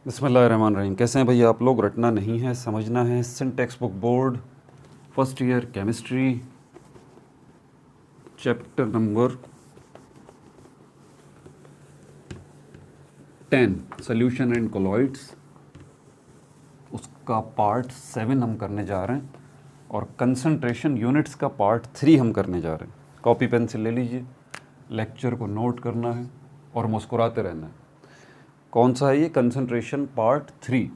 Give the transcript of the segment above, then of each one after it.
बिस्मिल्लाहिर्रहमानिर्रहीम। कैसे हैं भैया आप लोग? रटना नहीं है, समझना है। Syntax book board, first year chemistry, chapter number 10 solution and colloids, उसका पार्ट 7 हम करने जा रहे हैं और कंसंट्रेशन यूनिट्स का पार्ट 3 हम करने जा रहे हैं। कॉपी पेंसिल ले लीजिए, लेक्चर को नोट करना है और मुस्कुराते रहना है। कौन सा है ये? कंसंट्रेशन पार्ट 3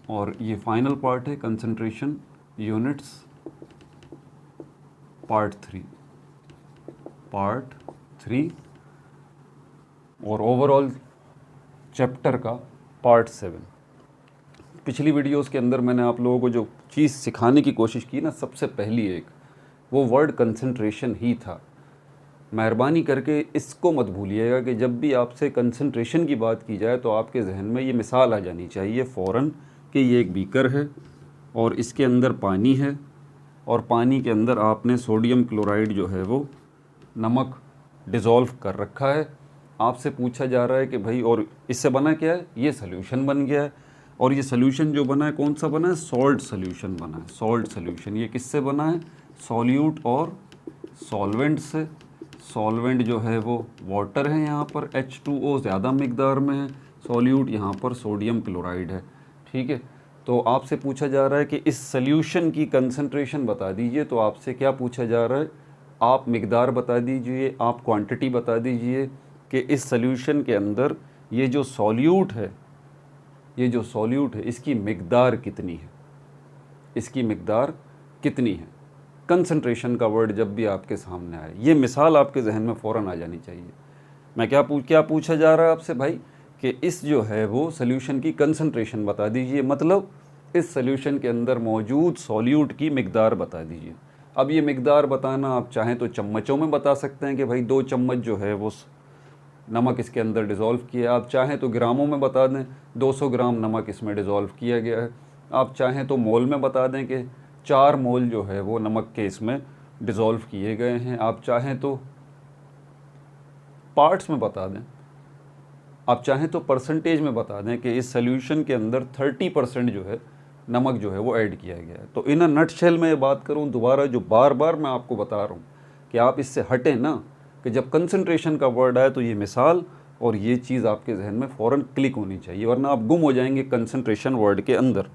और ये फाइनल पार्ट है कंसंट्रेशन यूनिट्स पार्ट 3 और ओवरऑल चैप्टर का पार्ट 7। पिछली वीडियोस के अंदर मैंने आप लोगों को जो चीज़ सिखाने की कोशिश की ना, सबसे पहली वो वर्ड कंसंट्रेशन ही था। मेहरबानी करके इसको मत भूलिएगा कि जब भी आपसे कंसंट्रेशन की बात की जाए तो आपके जहन में ये मिसाल आ जानी चाहिए फ़ौरन कि ये एक बीकर है और इसके अंदर पानी है और पानी के अंदर आपने सोडियम क्लोराइड जो है वो नमक डिज़ोल्व कर रखा है। आपसे पूछा जा रहा है कि भाई और इससे बना क्या है? ये सॉल्यूशन बन गया है और ये सॉल्यूशन जो बना है कौन सा बना है? सॉल्ट सॉल्यूशन बना है। सॉल्ट सॉल्यूशन ये किससे बना है? सॉल्यूट और सॉल्वेंट से। सॉल्वेंट जो है वो वाटर है, यहाँ पर H2O ज़्यादा मिकदार में है, सॉल्यूट यहाँ पर सोडियम क्लोराइड है। ठीक है, तो आपसे पूछा जा रहा है कि इस सॉल्यूशन की कंसंट्रेशन बता दीजिए। तो आपसे क्या पूछा जा रहा है? आप मिकदार बता दीजिए, आप क्वांटिटी बता दीजिए कि इस सॉल्यूशन के अंदर ये जो सॉल्यूट है इसकी मिकदार कितनी है, इसकी मिकदार कितनी है। कंसंट्रेशन का वर्ड जब भी आपके सामने आए, ये मिसाल आपके जहन में फ़ौरन आ जानी चाहिए। मैं क्या पूछा जा रहा है आपसे भाई कि इस जो है वो सॉल्यूशन की कंसंट्रेशन बता दीजिए, मतलब इस सॉल्यूशन के अंदर मौजूद सॉल्यूट की मिकदार बता दीजिए। अब ये मिकदार बताना आप चाहें तो चम्मचों में बता सकते हैं कि भाई 2 चम्मच जो है वो नमक इसके अंदर डिज़ोल्व किया। आप चाहें तो ग्रामों में बता दें 200 ग्राम नमक इसमें डिज़ोल्व किया गया है। आप चाहें तो मोल में बता दें कि 4 मोल जो है वो नमक के इसमें डिज़ोल्व किए गए हैं। आप चाहें तो पार्ट्स में बता दें, आप चाहें तो परसेंटेज में बता दें कि इस सॉल्यूशन के अंदर 30% जो है नमक जो है वो ऐड किया गया है। तो इन अ नटशेल में ये बात करूं दोबारा, जो बार बार मैं आपको बता रहा हूं कि आप इससे हटें ना, कि जब कंसंट्रेशन का वर्ड आए तो ये मिसाल और ये चीज़ आपके जहन में फ़ौरन क्लिक होनी चाहिए, वरना आप गुम हो जाएंगे कंसंट्रेशन वर्ड के अंदर।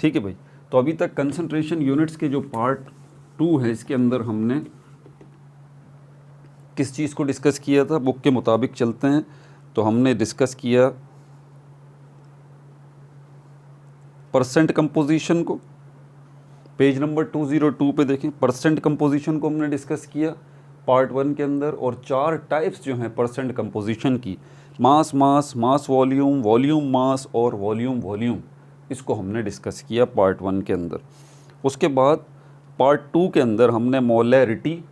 ठीक है भाई, तो अभी तक कंसंट्रेशन यूनिट्स के जो पार्ट 2 है इसके अंदर हमने किस चीज़ को डिस्कस किया था? बुक के मुताबिक चलते हैं तो हमने डिस्कस किया परसेंट कंपोजिशन को। पेज नंबर 202 पे देखें, परसेंट कंपोजिशन को हमने डिस्कस किया पार्ट 1 के अंदर। और 4 टाइप्स जो हैं परसेंट कंपोजिशन की, मास मास, मास वॉल्यूम, वॉल्यूम मास और वॉल्यूम वॉल्यूम, इसको हमने डिस्कस किया पार्ट 1 के अंदर। उसके बाद पार्ट 2 के अंदर हमने मोलैरिटी,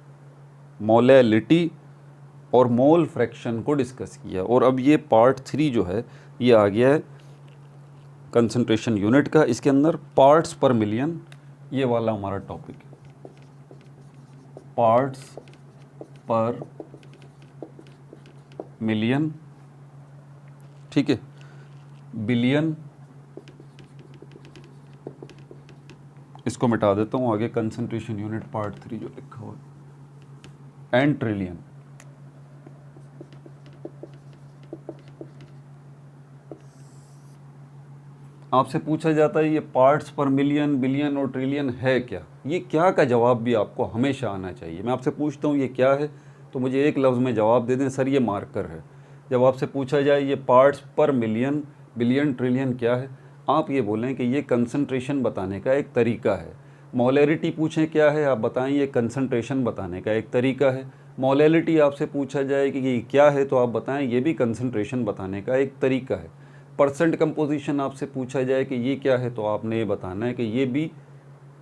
मोलैलिटी और मोल फ्रैक्शन को डिस्कस किया। और अब ये पार्ट 3 जो है ये आ गया है कंसंट्रेशन यूनिट का। इसके अंदर पार्ट्स पर मिलियन, ये वाला हमारा टॉपिक है, पार्ट्स पर मिलियन। ठीक है, बिलियन इसको मिटा देता हूँ, आगे कंसंट्रेशन यूनिट पार्ट 3 जो लिखा हुआ है, एंड ट्रिलियन। आपसे पूछा जाता है ये पार्ट्स पर मिलियन, बिलियन और ट्रिलियन है क्या? ये क्या का जवाब भी आपको हमेशा आना चाहिए। मैं आपसे पूछता हूँ ये क्या है तो मुझे एक लफ्ज़ में जवाब दे दें, सर ये मार्कर है। जब आपसे पूछा जाए ये पार्ट्स पर मिलियन, बिलियन, ट्रिलियन क्या है, आप ये बोलें कि ये कंसंट्रेशन बताने का एक तरीका है। मोलैरिटी पूछें क्या है, आप बताएं ये कंसंट्रेशन बताने का एक तरीका है। मोलैलिटी आपसे पूछा जाए कि ये क्या है तो आप बताएं ये भी कंसंट्रेशन बताने का एक तरीका है। परसेंट कंपोजिशन आपसे पूछा जाए कि ये क्या है तो आपने ये बताना है कि ये भी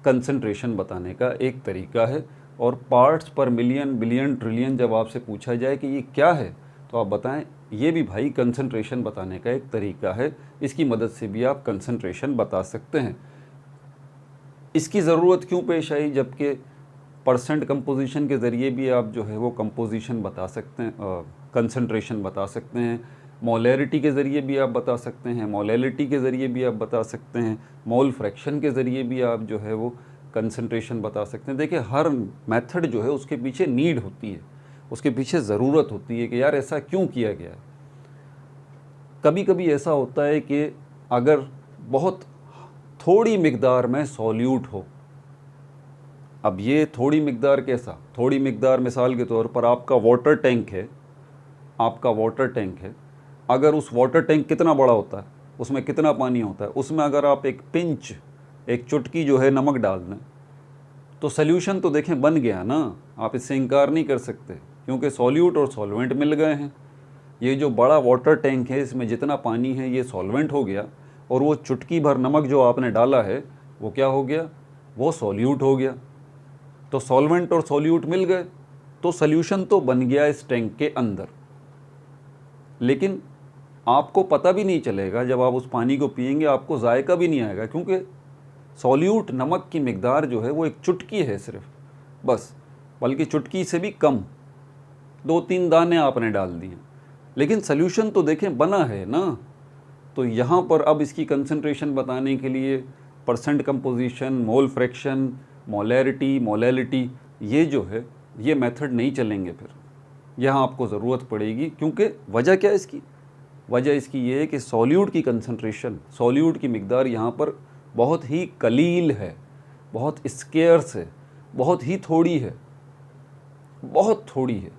कंसंट्रेशन बताने का एक तरीका है। और पार्ट्स पर मिलियन, बिलियन, ट्रिलियन जब आपसे पूछा जाए कि ये क्या है तो आप बताएं ये भी भाई कंसंट्रेशन बताने का एक तरीका है, इसकी मदद से भी आप कंसंट्रेशन बता सकते हैं। इसकी ज़रूरत क्यों पेश आई? जबकि परसेंट कंपोजिशन के ज़रिए भी आप जो है वो कंपोजिशन बता सकते हैं, कंसंट्रेशन बता सकते हैं। मोलैरिटी के ज़रिए भी आप बता सकते हैं, मोलैलिटी के ज़रिए भी आप बता सकते हैं, मोल फ्रैक्शन के ज़रिए भी आप जो है वो कंसंट्रेशन बता सकते हैं। देखिए हर मेथड जो है उसके पीछे नीड होती है, उसके पीछे ज़रूरत होती है कि यार ऐसा क्यों किया गया है। कभी कभी ऐसा होता है कि अगर बहुत थोड़ी मिकदार में सॉल्यूट हो, अब ये थोड़ी मिकदार कैसा, थोड़ी मिकदार मिसाल के तौर पर आपका वाटर टैंक है, आपका वाटर टैंक है, अगर उस वाटर टैंक कितना बड़ा होता है, उसमें कितना पानी होता है, उसमें अगर आप एक पिंच, एक चुटकी जो है नमक डाल दें तो सल्यूशन तो देखें बन गया ना, आप इससे इनकार नहीं कर सकते क्योंकि सॉल्यूट और सॉल्वेंट मिल गए हैं। ये जो बड़ा वाटर टैंक है इसमें जितना पानी है ये सॉल्वेंट हो गया और वो चुटकी भर नमक जो आपने डाला है वो क्या हो गया, वो सॉल्यूट हो गया। तो सॉल्वेंट और सॉल्यूट मिल गए तो सल्यूशन तो बन गया इस टैंक के अंदर। लेकिन आपको पता भी नहीं चलेगा, जब आप उस पानी को पिएंगे आपको जायका भी नहीं आएगा क्योंकि सॉल्यूट नमक की मिकदार जो है वो एक चुटकी है सिर्फ, बस, बल्कि चुटकी से भी कम, 2-3 दाने आपने डाल दिए, लेकिन सल्यूशन तो देखें बना है ना। तो यहाँ पर अब इसकी कंसंट्रेशन बताने के लिए percent composition, mole fraction, molarity, molality, ये जो है ये मेथड नहीं चलेंगे। फिर यहाँ आपको ज़रूरत पड़ेगी क्योंकि वजह क्या है इसकी, वजह इसकी ये है कि सॉल्यूट की कंसंट्रेशन, सॉल्यूट की मिकदार यहाँ पर बहुत ही कलील है, बहुत स्केर्स है, बहुत ही थोड़ी है, बहुत थोड़ी है।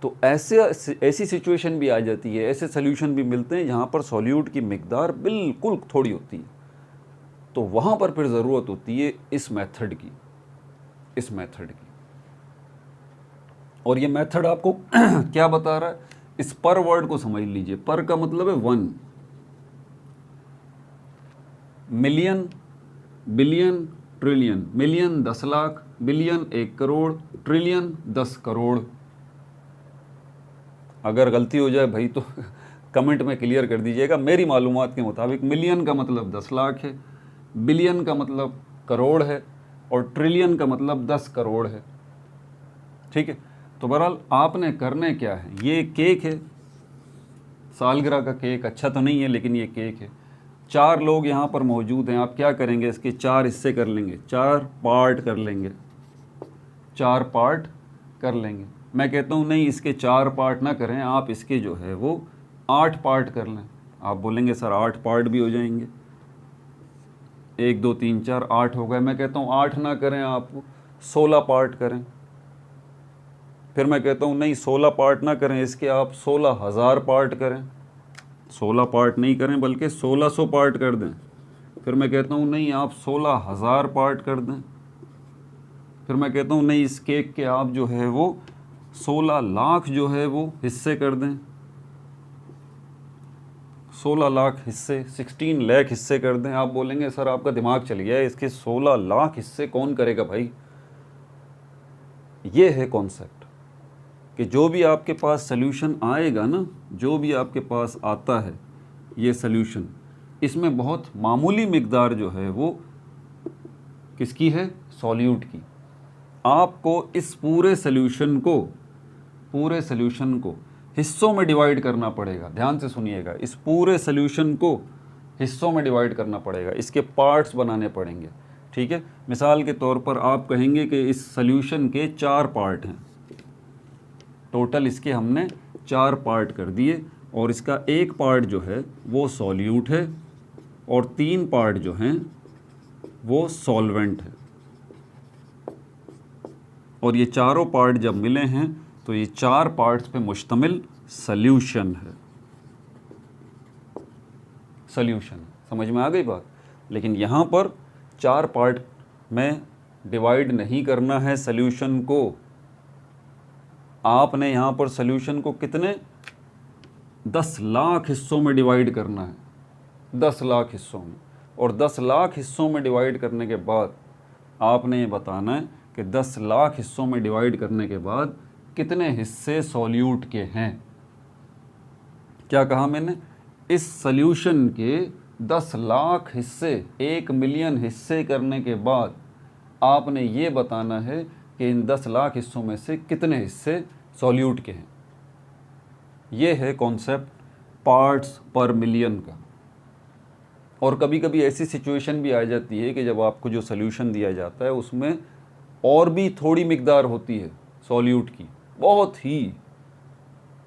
तो ऐसी सिचुएशन भी आ जाती है, ऐसे सल्यूशन भी मिलते हैं जहाँ पर सॉल्यूट की मिकदार बिल्कुल थोड़ी होती है, तो वहाँ पर फिर ज़रूरत होती है इस मेथड की, इस मेथड की। और ये मेथड आपको क्या बता रहा है, इस पर वर्ड को समझ लीजिए। पर का मतलब है 1, million, billion, trillion. Million 10 lakh, billion 1 crore, trillion 10 crore. अगर गलती हो जाए भाई तो कमेंट में क्लियर कर दीजिएगा। मेरी मालूमात के मुताबिक मिलियन का मतलब 10 लाख है, बिलियन का मतलब करोड़ है और ट्रिलियन का मतलब 10 करोड़ है। ठीक है, तो बहरहाल आपने करने क्या है, ये केक है, सालगिरह का केक, अच्छा तो नहीं है लेकिन ये केक है। 4 लोग यहाँ पर मौजूद हैं, आप क्या करेंगे, इसके 4 हिस्से कर लेंगे, 4 पार्ट कर लेंगे, 4 पार्ट कर लेंगे। मैं कहता हूँ नहीं इसके 4 पार्ट ना करें, आप इसके जो है वो 8 पार्ट कर लें। आप बोलेंगे सर 8 पार्ट भी हो जाएंगे, 1 2 3 4 8 हो गए। मैं कहता हूँ 8 ना करें, आप 16 पार्ट करें। फिर मैं कहता हूँ नहीं 16 पार्ट ना करें, इसके आप 16,000 पार्ट करें। 16 पार्ट नहीं करें बल्कि 1600 पार्ट कर दें। फिर मैं कहता हूँ नहीं आप 16,000 पार्ट कर दें। फिर मैं कहता हूँ नहीं इस केक के आप जो है वो 16 लाख जो है वो हिस्से कर दें, 16 लाख हिस्से, 16 लाख हिस्से कर दें। आप बोलेंगे सर आपका दिमाग चल गया है, इसके 16 लाख हिस्से कौन करेगा भाई। ये है कॉन्सेप्ट कि जो भी आपके पास सल्यूशन आएगा ना, जो भी आपके पास आता है ये सल्यूशन, इसमें बहुत मामूली मिकदार जो है वो किसकी है, सॉल्यूट की। आपको इस पूरे सल्यूशन को हिस्सों में डिवाइड करना पड़ेगा। ध्यान से सुनिएगा, इस पूरे सल्यूशन को हिस्सों में डिवाइड करना पड़ेगा, इसके पार्ट्स बनाने पड़ेंगे। ठीक है, मिसाल के तौर पर आप कहेंगे कि इस सल्यूशन के 4 पार्ट हैं, टोटल इसके हमने 4 पार्ट कर दिए और इसका एक पार्ट जो है वो सॉल्यूट है और 3 पार्ट जो हैं वो सॉल्वेंट है। और ये चारों पार्ट जब मिले हैं तो ये 4 पार्ट्स पे मुश्तमिल सल्यूशन है। सल्यूशन समझ में आ गई बात। लेकिन यहाँ पर 4 पार्ट में डिवाइड नहीं करना है सल्यूशन को। आपने यहाँ पर सल्यूशन को कितने 10 लाख हिस्सों में डिवाइड करना है, 10 लाख हिस्सों में। और 10 लाख हिस्सों में डिवाइड करने के बाद आपने ये बताना है कि 10 लाख हिस्सों में डिवाइड करने के बाद कितने हिस्से सॉल्यूट के हैं। क्या कहा मैंने, इस सल्यूशन के 10 लाख हिस्से, 1 मिलियन हिस्से करने के बाद आपने ये बताना है कि इन 10 लाख हिस्सों में से कितने हिस्से सॉल्यूट के हैं। ये है कॉन्सेप्ट पार्ट्स पर मिलियन का। और कभी कभी ऐसी सिचुएशन भी आ जाती है कि जब आपको जो सोल्यूशन दिया जाता है उसमें और भी थोड़ी मिकदार होती है सॉल्यूट की, बहुत ही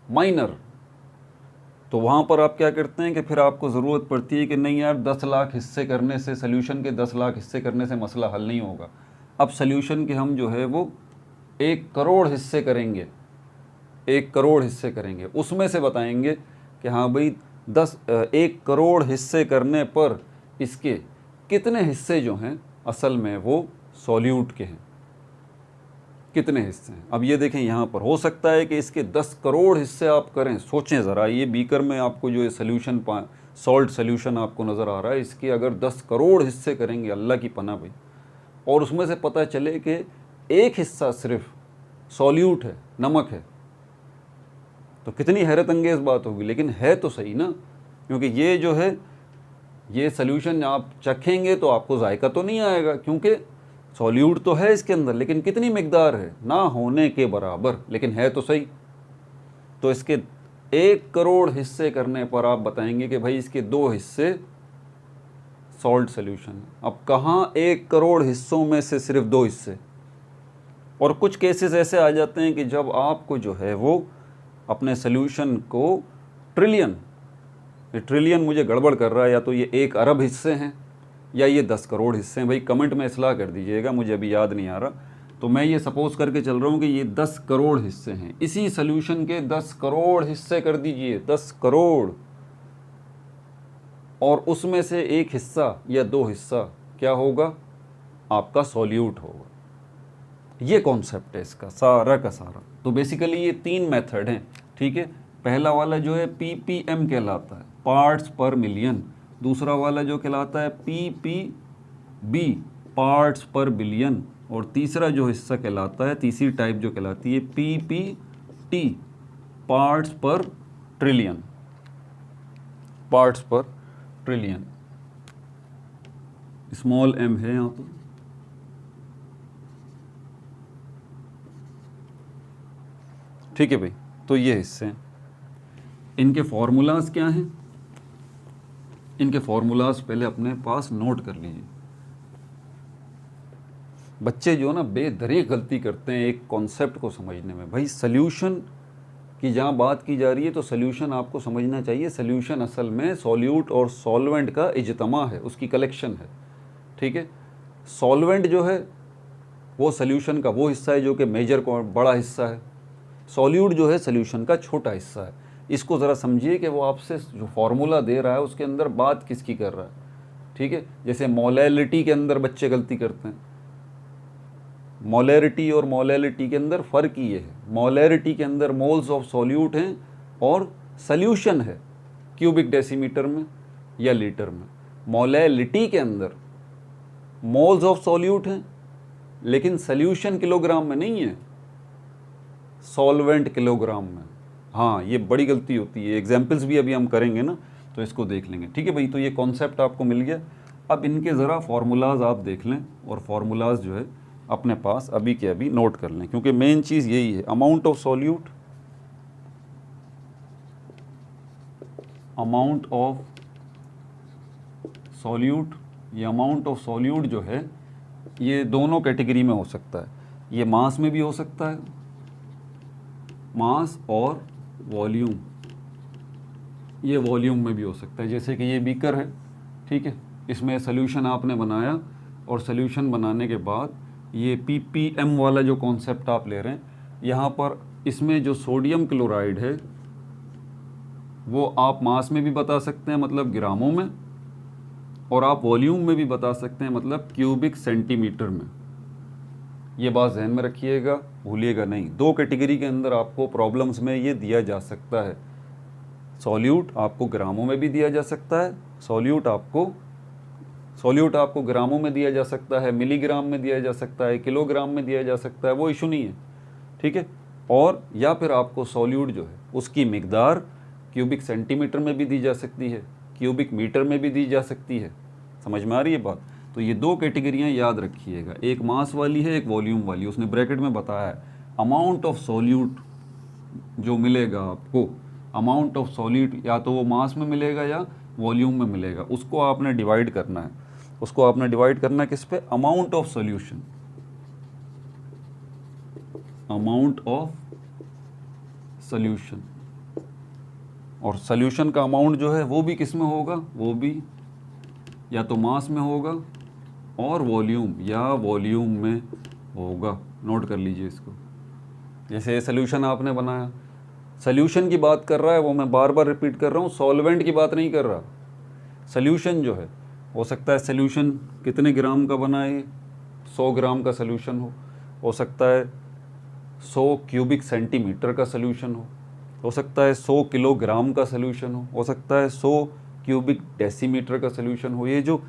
माइनर, तो वहाँ पर आप क्या करते हैं कि फिर आपको ज़रूरत पड़ती है कि नहीं यार 10 लाख हिस्से करने से, सोल्यूशन के 10 लाख हिस्से करने से मसला हल नहीं होगा। अब सोल्यूशन के हम जो है वो 1 करोड़ हिस्से करेंगे, 1 करोड़ हिस्से करेंगे, उसमें से बताएंगे कि हाँ भाई 1 करोड़ हिस्से करने पर इसके कितने हिस्से जो हैं असल में वो सॉल्यूट के हैं, कितने हिस्से हैं। अब ये देखें यहाँ पर हो सकता है कि इसके 10 करोड़ हिस्से आप करें। सोचें ज़रा, ये बीकर में आपको जो ये सोल्यूशन सॉल्ट सोल्यूशन आपको नज़र आ रहा है, इसके अगर 10 करोड़ हिस्से करेंगे, अल्लाह की पनाह भाई, और उसमें से पता चले कि एक हिस्सा सिर्फ सॉल्यूट है, नमक है, तो कितनी हैरत अंगेज़ बात होगी। लेकिन है तो सही ना, क्योंकि ये जो है ये सोल्यूशन आप चखेंगे तो आपको जायका तो नहीं आएगा, क्योंकि सॉल्यूट तो है इसके अंदर, लेकिन कितनी मिकदार है, ना होने के बराबर, लेकिन है तो सही। तो इसके 1 करोड़ हिस्से करने पर आप बताएंगे कि भाई इसके 2 हिस्से सॉल्ट सोल्यूशन है। अब कहाँ 1 करोड़ हिस्सों में से सिर्फ 2 हिस्से। और कुछ केसेस ऐसे आ जाते हैं कि जब आपको जो है वो अपने सोल्यूशन को ट्रिलियन, ये ट्रिलियन मुझे गड़बड़ कर रहा है, या तो ये 1 अरब हिस्से हैं या ये 10 करोड़ हिस्से हैं। भाई कमेंट में इस्लाह कर दीजिएगा, मुझे अभी याद नहीं आ रहा। तो मैं ये सपोज करके चल रहा हूँ कि ये 10 करोड़ हिस्से हैं, इसी सोल्यूशन के 10 करोड़ हिस्से कर दीजिए, 10 करोड़, और उसमें से 1 हिस्सा या 2 हिस्सा क्या होगा, आपका सॉल्यूट होगा। ये कॉन्सेप्ट है इसका सारा का सारा। तो बेसिकली ये 3 मेथड हैं, ठीक है। पहला वाला जो है PPM कहलाता है, पार्ट्स पर मिलियन। दूसरा वाला जो कहलाता है PPB, पार्ट्स पर बिलियन। और तीसरा जो हिस्सा कहलाता है, तीसरी टाइप जो कहलाती है PPT, पार्ट्स पर ट्रिलियन, पार्ट्स पर ट्रिलियन। स्मॉल m है यहाँ पर। ठीक है भाई, तो ये हिस्से हैं। इनके फॉर्मूलाज क्या हैं, इनके फॉर्मूलाज पहले अपने पास नोट कर लीजिए। बच्चे जो ना बेदरीग गलती करते हैं एक कॉन्सेप्ट को समझने में। भाई सोल्यूशन की जहाँ बात की जा रही है तो सोल्यूशन आपको समझना चाहिए, सोल्यूशन असल में सॉल्यूट और सॉल्वेंट का इज्तमा है, उसकी कलेक्शन है, ठीक है। सॉल्वेंट जो है वो सोल्यूशन का वो हिस्सा है जो कि मेजर को बड़ा हिस्सा है, सॉल्यूट जो है सोल्यूशन का छोटा हिस्सा है। इसको ज़रा समझिए कि वो आपसे जो फार्मूला दे रहा है उसके अंदर बात किसकी कर रहा है, ठीक है। जैसे मोलैलिटी के अंदर बच्चे गलती करते हैं, मोलैरिटी और मोलैलिटी के अंदर फ़र्क ही ये है। मोलैरिटी के अंदर मोल्स ऑफ सॉल्यूट हैं और सोल्यूशन है क्यूबिक डेसीमीटर में या लीटर में। मोलैलिटी के अंदर मोल्स ऑफ सॉल्यूट हैं लेकिन सोल्यूशन किलोग्राम में नहीं है, सॉल्वेंट किलोग्राम में। हाँ, ये बड़ी गलती होती है। एग्जाम्पल्स भी अभी हम करेंगे ना तो इसको देख लेंगे, ठीक है भाई। तो ये कॉन्सेप्ट आपको मिल गया। अब इनके ज़रा फार्मूलाज आप देख लें और फार्मूलाज जो है अपने पास अभी के अभी नोट कर लें, क्योंकि मेन चीज़ यही है। Amount of solute, amount of solute, ये अमाउंट ऑफ सॉल्यूट जो है ये दोनों कैटेगरी में हो सकता है। ये मास में भी हो सकता है, मास, और वॉल्यूम, ये वॉल्यूम में भी हो सकता है। जैसे कि ये बीकर है, ठीक है, इसमें सोल्यूशन आपने बनाया और सोल्यूशन बनाने के बाद ये PPM वाला जो कॉन्सेप्ट आप ले रहे हैं, यहाँ पर इसमें जो सोडियम क्लोराइड है वो आप मास में भी बता सकते हैं, मतलब ग्रामों में, और आप वॉल्यूम में भी बता सकते हैं, मतलब क्यूबिक सेंटीमीटर में। ये बात जहन में रखिएगा, भूलिएगा नहीं। 2 कैटेगरी के अंदर आपको प्रॉब्लम्स में ये दिया जा सकता है। सॉल्यूट आपको ग्रामों में भी दिया जा सकता है, सॉल्यूट आपको ग्रामों में दिया जा सकता है, मिलीग्राम में दिया जा सकता है, किलोग्राम में दिया जा सकता है, वो इशू नहीं है, ठीक है। और या फिर आपको सॉल्यूट जो है उसकी मिकदार क्यूबिक सेंटीमीटर में भी दी जा सकती है, क्यूबिक मीटर में भी दी जा सकती है। समझ में आ रही है बात। तो ये 2 कैटेगरियाँ याद रखिएगा, एक मास वाली है, एक वॉल्यूम वाली। उसने ब्रैकेट में बताया है अमाउंट ऑफ सॉल्यूट जो मिलेगा आपको अमाउंट ऑफ सॉलिड या तो वो मास में मिलेगा या वॉल्यूम में मिलेगा, उसको आपने डिवाइड करना है। उसको आपने डिवाइड करना है किस पे? Amount of solution, amount of solution. और सॉल्यूशन का अमाउंट जो है वो भी किस में होगा? वो भी या तो मास में होगा और वॉल्यूम या वॉल्यूम में होगा। नोट कर लीजिए इसको। जैसे ये सॉल्यूशन आपने बनाया, सॉल्यूशन की बात कर रहा है वो, मैं बार बार रिपीट कर रहा हूँ, सॉल्वेंट की बात नहीं कर रहा। सॉल्यूशन जो है, हो सकता है सॉल्यूशन कितने ग्राम का बना है? 100 ग्राम का सॉल्यूशन हो सकता है 100 क्यूबिक सेंटीमीटर का सॉल्यूशन हो सकता है 100 किलोग्राम का सॉल्यूशन हो सकता है 100 क्यूबिक डेसीमीटर का सॉल्यूशन हो। ये जो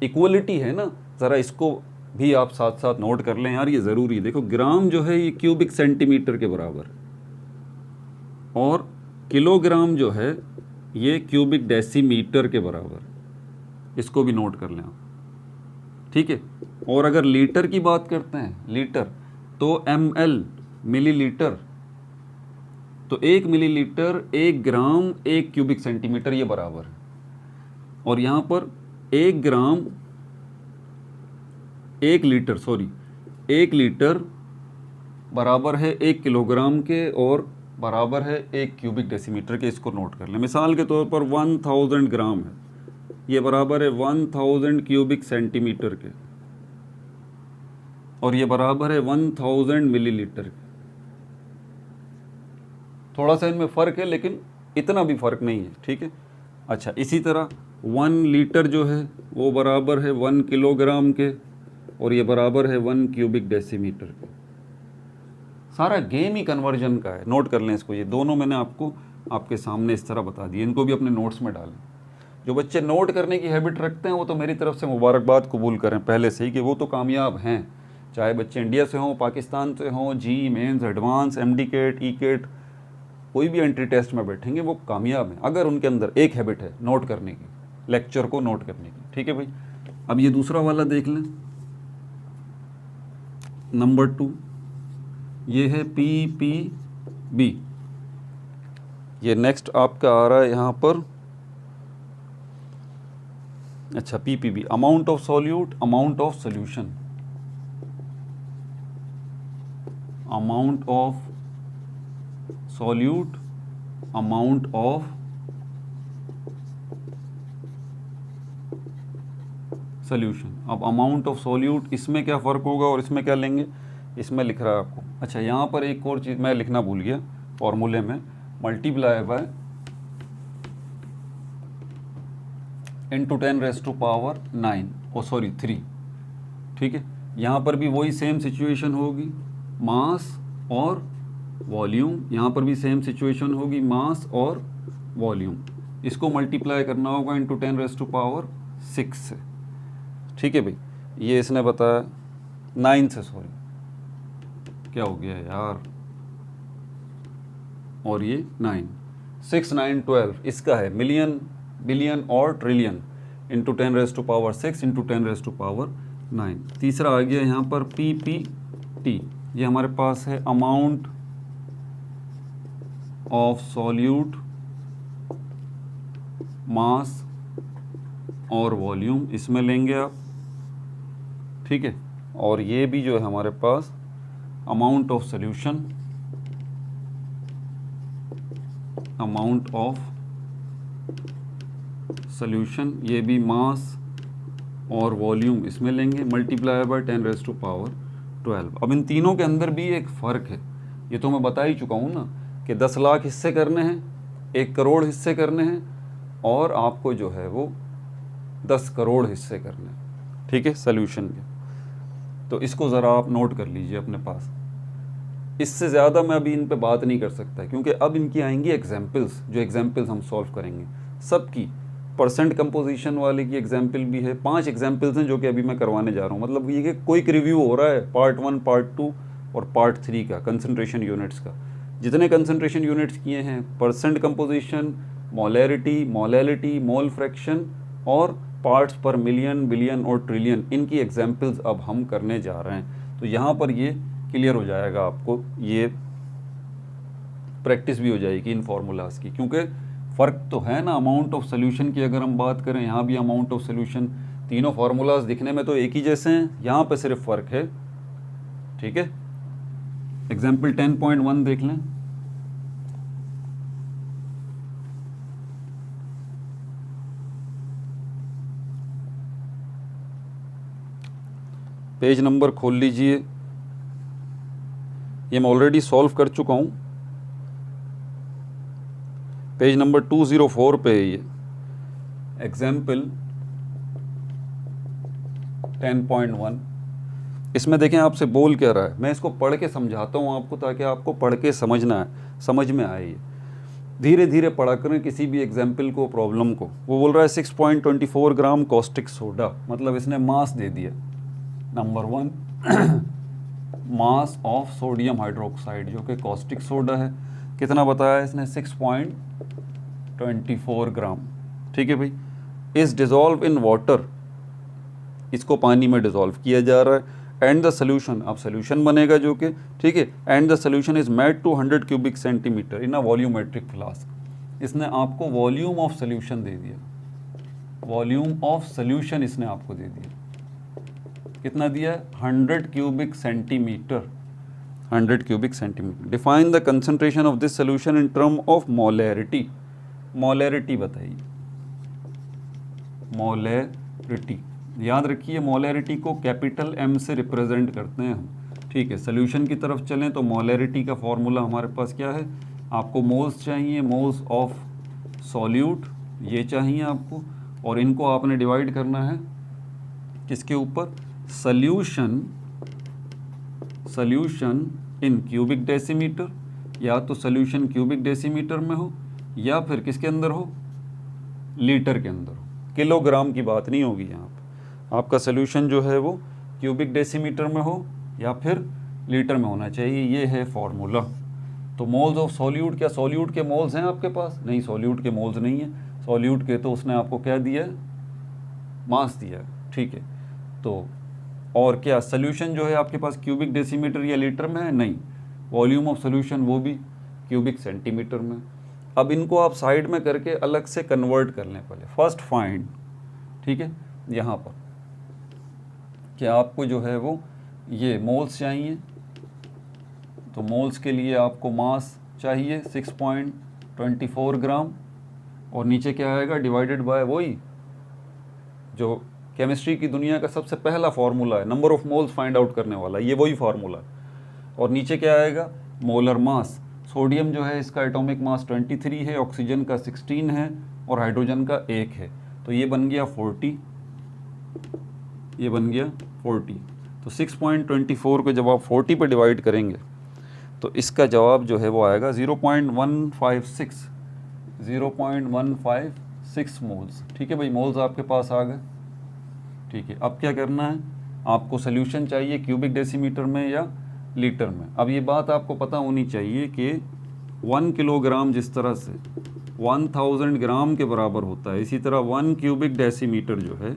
इक्वलिटी है ना, ज़रा इसको भी आप साथ साथ नोट कर लें यार, ये ज़रूरी है। देखो ग्राम जो है ये क्यूबिक सेंटीमीटर के बराबर और किलोग्राम जो है ये क्यूबिक डेसीमीटर के बराबर, इसको भी नोट कर लें आप, ठीक है। और अगर लीटर की बात करते हैं, लीटर तो ml, मिलीलीटर, तो 1 मिलीलीटर 1 ग्राम 1 क्यूबिक सेंटीमीटर ये बराबर है। और यहाँ पर 1 ग्राम 1 लीटर, सॉरी 1 लीटर बराबर है 1 किलोग्राम के और बराबर है 1 क्यूबिक डेसीमीटर के। इसको नोट कर लें। मिसाल के तौर पर 1000 ग्राम है, ये बराबर है 1000 क्यूबिक सेंटीमीटर के और ये बराबर है 1000 मिलीलीटर के। थोड़ा सा इनमें फ़र्क है लेकिन इतना भी फ़र्क नहीं है, ठीक है। अच्छा, इसी तरह 1 लीटर जो है वो बराबर है 1 किलोग्राम के और ये बराबर है 1 क्यूबिक डेसीमीटर के। सारा गेम ही कन्वर्जन का है, नोट कर लें इसको। ये दोनों मैंने आपको आपके सामने इस तरह बता दिए, इनको भी अपने नोट्स में डालें। जो बच्चे नोट करने की हैबिट रखते हैं वो तो मेरी तरफ से मुबारकबाद कबूल करें पहले से ही कि वो तो कामयाब हैं। चाहे बच्चे इंडिया से हों, पाकिस्तान से हों, जी मेंस, एडवांस, MD केट, ई केट, कोई भी एंट्री टेस्ट में बैठेंगे वो कामयाब हैं अगर उनके अंदर एक हैबिट है नोट करने की, लेक्चर को नोट करने की, ठीक है भाई। अब ये दूसरा वाला देख लें, नंबर 2, ये है PPB। ये नेक्स्ट आपका आ रहा है यहाँ पर, अच्छा PPB, amount of solute, amount of solution, amount of solute, amount of solution. अब अमाउंट ऑफ सॉल्यूट, इसमें क्या फ़र्क होगा और इसमें क्या लेंगे, इसमें लिख रहा है आपको। अच्छा, यहाँ पर एक और चीज़ मैं लिखना भूल गया फॉर्मूले में, multiply by into 10⁻⁹ oh sorry 3, ठीक है। यहाँ पर भी वही सेम सिचुएशन होगी, मास और वॉल्यूम, यहाँ पर भी सेम सिचुएशन होगी, मास और वॉल्यूम। इसको मल्टीप्लाई करना होगा इंटू 10⁻⁶ से, ठीक है भाई। ये इसने बताया 9 से, सॉरी क्या हो गया यार, और ये 9, 6, 9, 12 इसका है मिलियन, बिलियन और ट्रिलियन इंटू 10⁻⁶ इंटू 10⁻⁹। तीसरा आ गया यहाँ पर PPT, ये हमारे पास है अमाउंट ऑफ सॉल्यूट, मास और वॉल्यूम, इसमें लेंगे आप, ठीक है। और ये भी जो है हमारे पास amount of solution, amount of solution, ये भी मास और वॉल्यूम इसमें लेंगे, मल्टीप्लाई बाय 10⁻12। अब इन तीनों के अंदर भी एक फ़र्क है, ये तो मैं बता ही चुका हूँ ना कि 10 लाख हिस्से करने हैं, 1 करोड़ हिस्से करने हैं और आपको जो है वो 10 करोड़ हिस्से करने हैं, ठीक है, सॉल्यूशन के। तो इसको ज़रा आप नोट कर लीजिए अपने पास। इससे ज़्यादा मैं अभी इन पे बात नहीं कर सकता क्योंकि अब इनकी आएंगी एग्जाम्पल्स, जो एग्जाम्पल्स हम सॉल्व करेंगे सबकी। परसेंट कंपोजिशन वाले की एग्जाम्पल भी है, 5 एग्जाम्पल्स हैं जो कि अभी मैं करवाने जा रहा हूँ। मतलब ये कि कोई रिव्यू हो रहा है पार्ट 1, पार्ट 2 और पार्ट 3 का, कंसंट्रेशन यूनिट्स का। जितने कंसंट्रेशन यूनिट्स किए हैं, percent composition, molarity, molality, mole fraction और पार्ट्स पर मिलियन, बिलियन और ट्रिलियन, इनकी एग्जाम्पल्स अब हम करने जा रहे हैं। तो यहाँ पर ये क्लियर हो जाएगा आपको, ये प्रैक्टिस भी हो जाएगी इन फार्मूलाज की, क्योंकि फ़र्क तो है ना अमाउंट ऑफ सोल्यूशन की। अगर हम बात करें यहाँ भी अमाउंट ऑफ सोल्यूशन, तीनों फार्मूलाज दिखने में तो एक ही जैसे हैं, यहाँ पे सिर्फ फ़र्क है। ठीक है, एग्जाम्पल 10.1 देख लें। पेज नंबर खोल लीजिए, ये मैं ऑलरेडी सॉल्व कर चुका हूँ, पेज नंबर 204 पे है ये एग्जाम्पल 10.1। इसमें देखें आपसे बोल क्या रहा है, मैं इसको पढ़ के समझाता हूँ आपको ताकि आपको पढ़ के समझना है, समझ में आए। ये धीरे धीरे पढ़ा करें किसी भी एग्जाम्पल को, प्रॉब्लम को। वो बोल रहा है 6.24 ग्राम कॉस्टिक सोडा, मतलब इसने मास दे दिया। Number 1 mass of sodium hydroxide जो कि कॉस्टिक सोडा है, कितना बताया इसने 6.24 ग्राम। ठीक है भाई, इज डिज़ोल्व इन वाटर, इसको पानी में डिज़ोल्व किया जा रहा है। एंड द सोल्यूशन, अब सोल्यूशन बनेगा जो कि, ठीक है, and the solution is made to 100 cubic centimetre in a volumetric flask. इसने आपको वॉल्यूम ऑफ सोल्यूशन दे दिया, वॉल्यूम ऑफ सोल्यूशन इसने आपको दे दिया, कितना दिया है 100 cubic centimetre, 100 cubic centimetre. Define the concentration of this solution in term of molarity, molarity बताइए, मोलैरिटी। याद रखिए मोलैरिटी को कैपिटल M से रिप्रेजेंट करते हैं हम। ठीक है, सोल्यूशन की तरफ चलें तो मोलैरिटी का फॉर्मूला हमारे पास क्या है, आपको मोल्स चाहिए, मोल्स ऑफ सॉल्यूट ये चाहिए आपको, और इनको आपने डिवाइड करना है किसके ऊपर, solution, solution in cubic decimetre, या तो सोल्यूशन क्यूबिक डेसीमीटर में हो या फिर किसके अंदर हो, लीटर के अंदर हो। किलोग्राम की बात नहीं होगी यहाँ पर, आपका सोल्यूशन जो है वो क्यूबिक डेसीमीटर में हो या फिर लीटर में होना चाहिए, ये है फॉर्मूला। तो मोल्स ऑफ सॉल्यूट, क्या सॉल्यूट के मोल्स हैं आपके पास, नहीं सॉल्यूट के मोल्स नहीं है, सॉल्यूट के तो उसने आपको क्या दिया है, मास दिया है। ठीक है, तो और क्या सोल्यूशन जो है आपके पास क्यूबिक डेसीमीटर या लीटर में है, नहीं, वॉल्यूम ऑफ सोल्यूशन वो भी क्यूबिक सेंटीमीटर में। अब इनको आप साइड में करके अलग से कन्वर्ट कर लें पहले, फर्स्ट फाइंड। ठीक है, यहाँ पर कि आपको जो है वो ये मोल्स चाहिए, तो मोल्स के लिए आपको मास चाहिए 6.24 ग्राम, और नीचे क्या आएगा, डिवाइडेड बाय वही जो केमिस्ट्री की दुनिया का सबसे पहला फार्मूला है, number of moles find out करने वाला, ये वही फार्मूला है। और नीचे क्या आएगा, मोलर मास। सोडियम जो है इसका एटॉमिक मास 23 है, ऑक्सीजन का 16 है और हाइड्रोजन का 1 है, तो ये बन गया 40, ये बन गया 40। तो 6.24 को जब आप 40 पे डिवाइड करेंगे तो इसका जवाब जो है वो आएगा 0.156, 0.156 मोल्स। ठीक है भाई, मोल्स आपके पास आ गए। ठीक है, अब क्या करना है, आपको सोल्यूशन चाहिए क्यूबिक डेसीमीटर में या लीटर में। अब ये बात आपको पता होनी चाहिए कि 1 किलोग्राम जिस तरह से 1000 ग्राम के बराबर होता है, इसी तरह 1 क्यूबिक डेसीमीटर जो है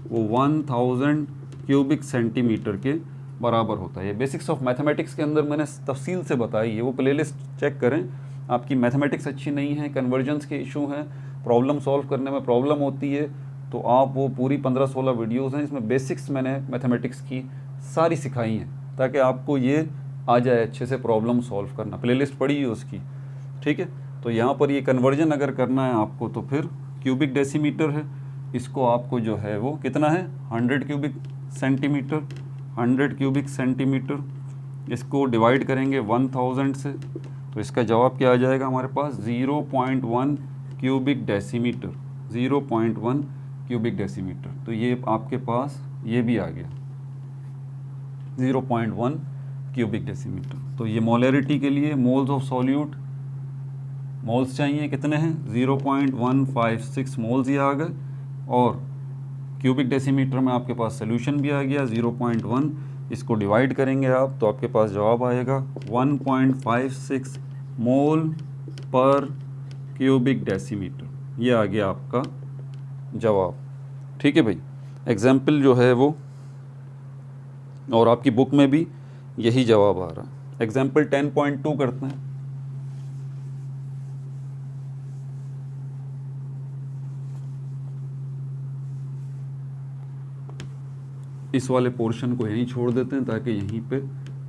वो 1000 क्यूबिक सेंटीमीटर के बराबर होता है। ये बेसिक्स ऑफ मैथमेटिक्स के अंदर मैंने तफसील से बताई है, वो प्लेलिस्ट चेक करें। आपकी मैथमेटिक्स अच्छी नहीं है, कन्वर्जन्स के इशू हैं, प्रॉब्लम सॉल्व करने में प्रॉब्लम होती है, तो आप वो पूरी 15-16 वीडियोज़ हैं, इसमें बेसिक्स मैंने मैथमेटिक्स की सारी सिखाई हैं ताकि आपको ये आ जाए अच्छे से प्रॉब्लम सॉल्व करना। प्लेलिस्ट पड़ी है उसकी। ठीक है, तो यहाँ पर ये कन्वर्जन अगर करना है आपको तो फिर क्यूबिक डेसीमीटर है, इसको आपको जो है वो कितना है 100 क्यूबिक सेंटीमीटर, 100 क्यूबिक सेंटीमीटर, इसको डिवाइड करेंगे 1000 से, तो इसका जवाब क्या आ जाएगा हमारे पास 0.1 क्यूबिक डेसीमीटर, 0.1 क्यूबिक डेसीमीटर। तो ये आपके पास ये भी आ गया 0.1 क्यूबिक डेसीमीटर। तो ये मोलैरिटी के लिए मोल्स ऑफ सॉल्यूट, मोल्स चाहिए कितने हैं 0.156 मोल्स ये आ गए, और क्यूबिक डेसीमीटर में आपके पास सोल्यूशन भी आ गया 0.1, इसको डिवाइड करेंगे आप तो आपके पास जवाब आएगा 1.56 मोल पर क्यूबिक डेसीमीटर, ये आ गया आपका जवाब। ठीक है भाई, एग्जाम्पल जो है वो, और आपकी बुक में भी यही जवाब आ रहा है। एग्जाम्पल 10.2 करते हैं। इस वाले पोर्शन को यहीं छोड़ देते हैं ताकि यहीं पे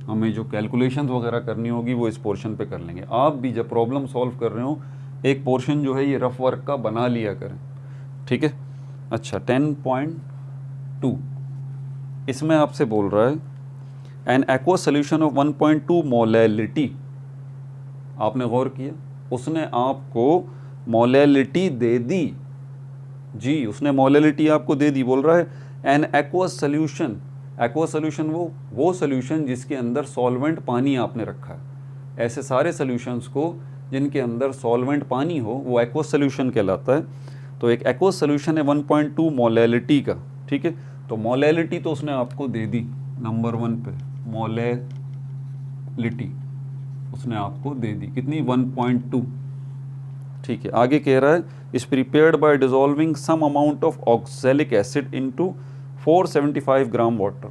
हमें जो कैलकुलेशन वगैरह करनी होगी वो इस पोर्शन पे कर लेंगे। आप भी जब प्रॉब्लम सॉल्व कर रहे हो एक पोर्शन जो है ये रफ वर्क का बना लिया करें, ठीक है। अच्छा 10.2 इसमें आपसे बोल रहा है N aqua solution of 1.2 molality. आपने गौर किया, उसने आपको मोलैलिटी दे दी जी, उसने मोलैलिटी आपको दे दी। बोल रहा है N aqua solution, aqua solution वो सोल्यूशन जिसके अंदर सॉल्वेंट पानी आपने रखा है। ऐसे सारे सोल्यूशंस को जिनके अंदर सॉल्वेंट पानी हो वो एक्वा सोल्यूशन कहलाता है। तो एक एक्वा सोल्यूशन है 1.2 मोलैलिटी का, ठीक है। तो मोलैलिटी तो उसने आपको दे दी नंबर 1 पे, मोलैलिटी उसने आपको दे दी कितनी 1.2, ठीक है। आगे कह रहा है is prepared by dissolving some amount of oxalic acid into 475 gram water.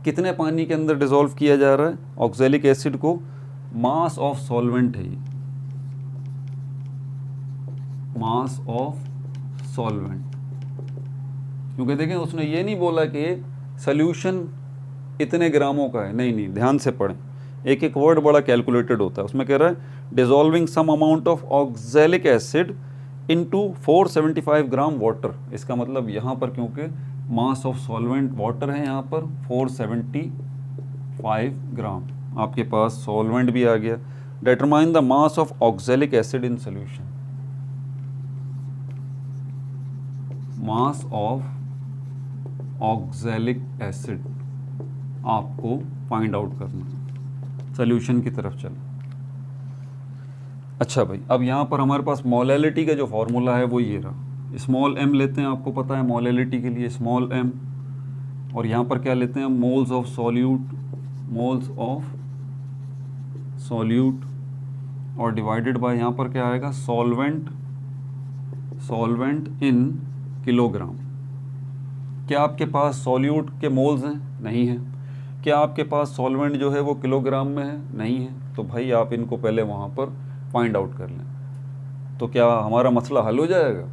कितने पानी के अंदर डिसॉल्व किया जा रहा है ऑक्सैलिक एसिड को? मास ऑफ सॉल्वेंट है ये, मास ऑफ सॉल्वेंट। क्योंकि देखें उसने ये नहीं बोला कि सॉल्यूशन इतने ग्रामों का है, नहीं नहीं, ध्यान से पढ़ें, एक एक वर्ड बड़ा कैलकुलेटेड होता है। उसमें कह रहा है dissolving some amount of oxalic acid into 475 gram water. इसका मतलब यहाँ पर क्योंकि मास ऑफ सॉल्वेंट वाटर है यहाँ पर 475 ग्राम, आपके पास सॉल्वेंट भी आ गया। Determine the mass of oxalic acid in solution, mass of oxalic acid आपको फाइंड आउट करना। सॉल्यूशन की तरफ चल। अच्छा भाई, अब यहाँ पर हमारे पास मोलैलिटी का जो फॉर्मूला है वो ये रहा। स्मॉल m लेते हैं, आपको पता है मोलैलिटी के लिए स्मॉल m, और यहाँ पर क्या लेते हैं moles of solute, moles of solute, और डिवाइडेड बाय यहाँ पर क्या आएगा सॉल्वेंट, सॉल्वेंट इन किलोग्राम। क्या आपके पास सॉल्यूट के मोल्स हैं? नहीं है। क्या आपके पास सॉल्वेंट जो है वो किलोग्राम में है? नहीं है। तो भाई आप इनको पहले वहाँ पर फाइंड आउट कर लें, तो क्या हमारा मसला हल हो जाएगा?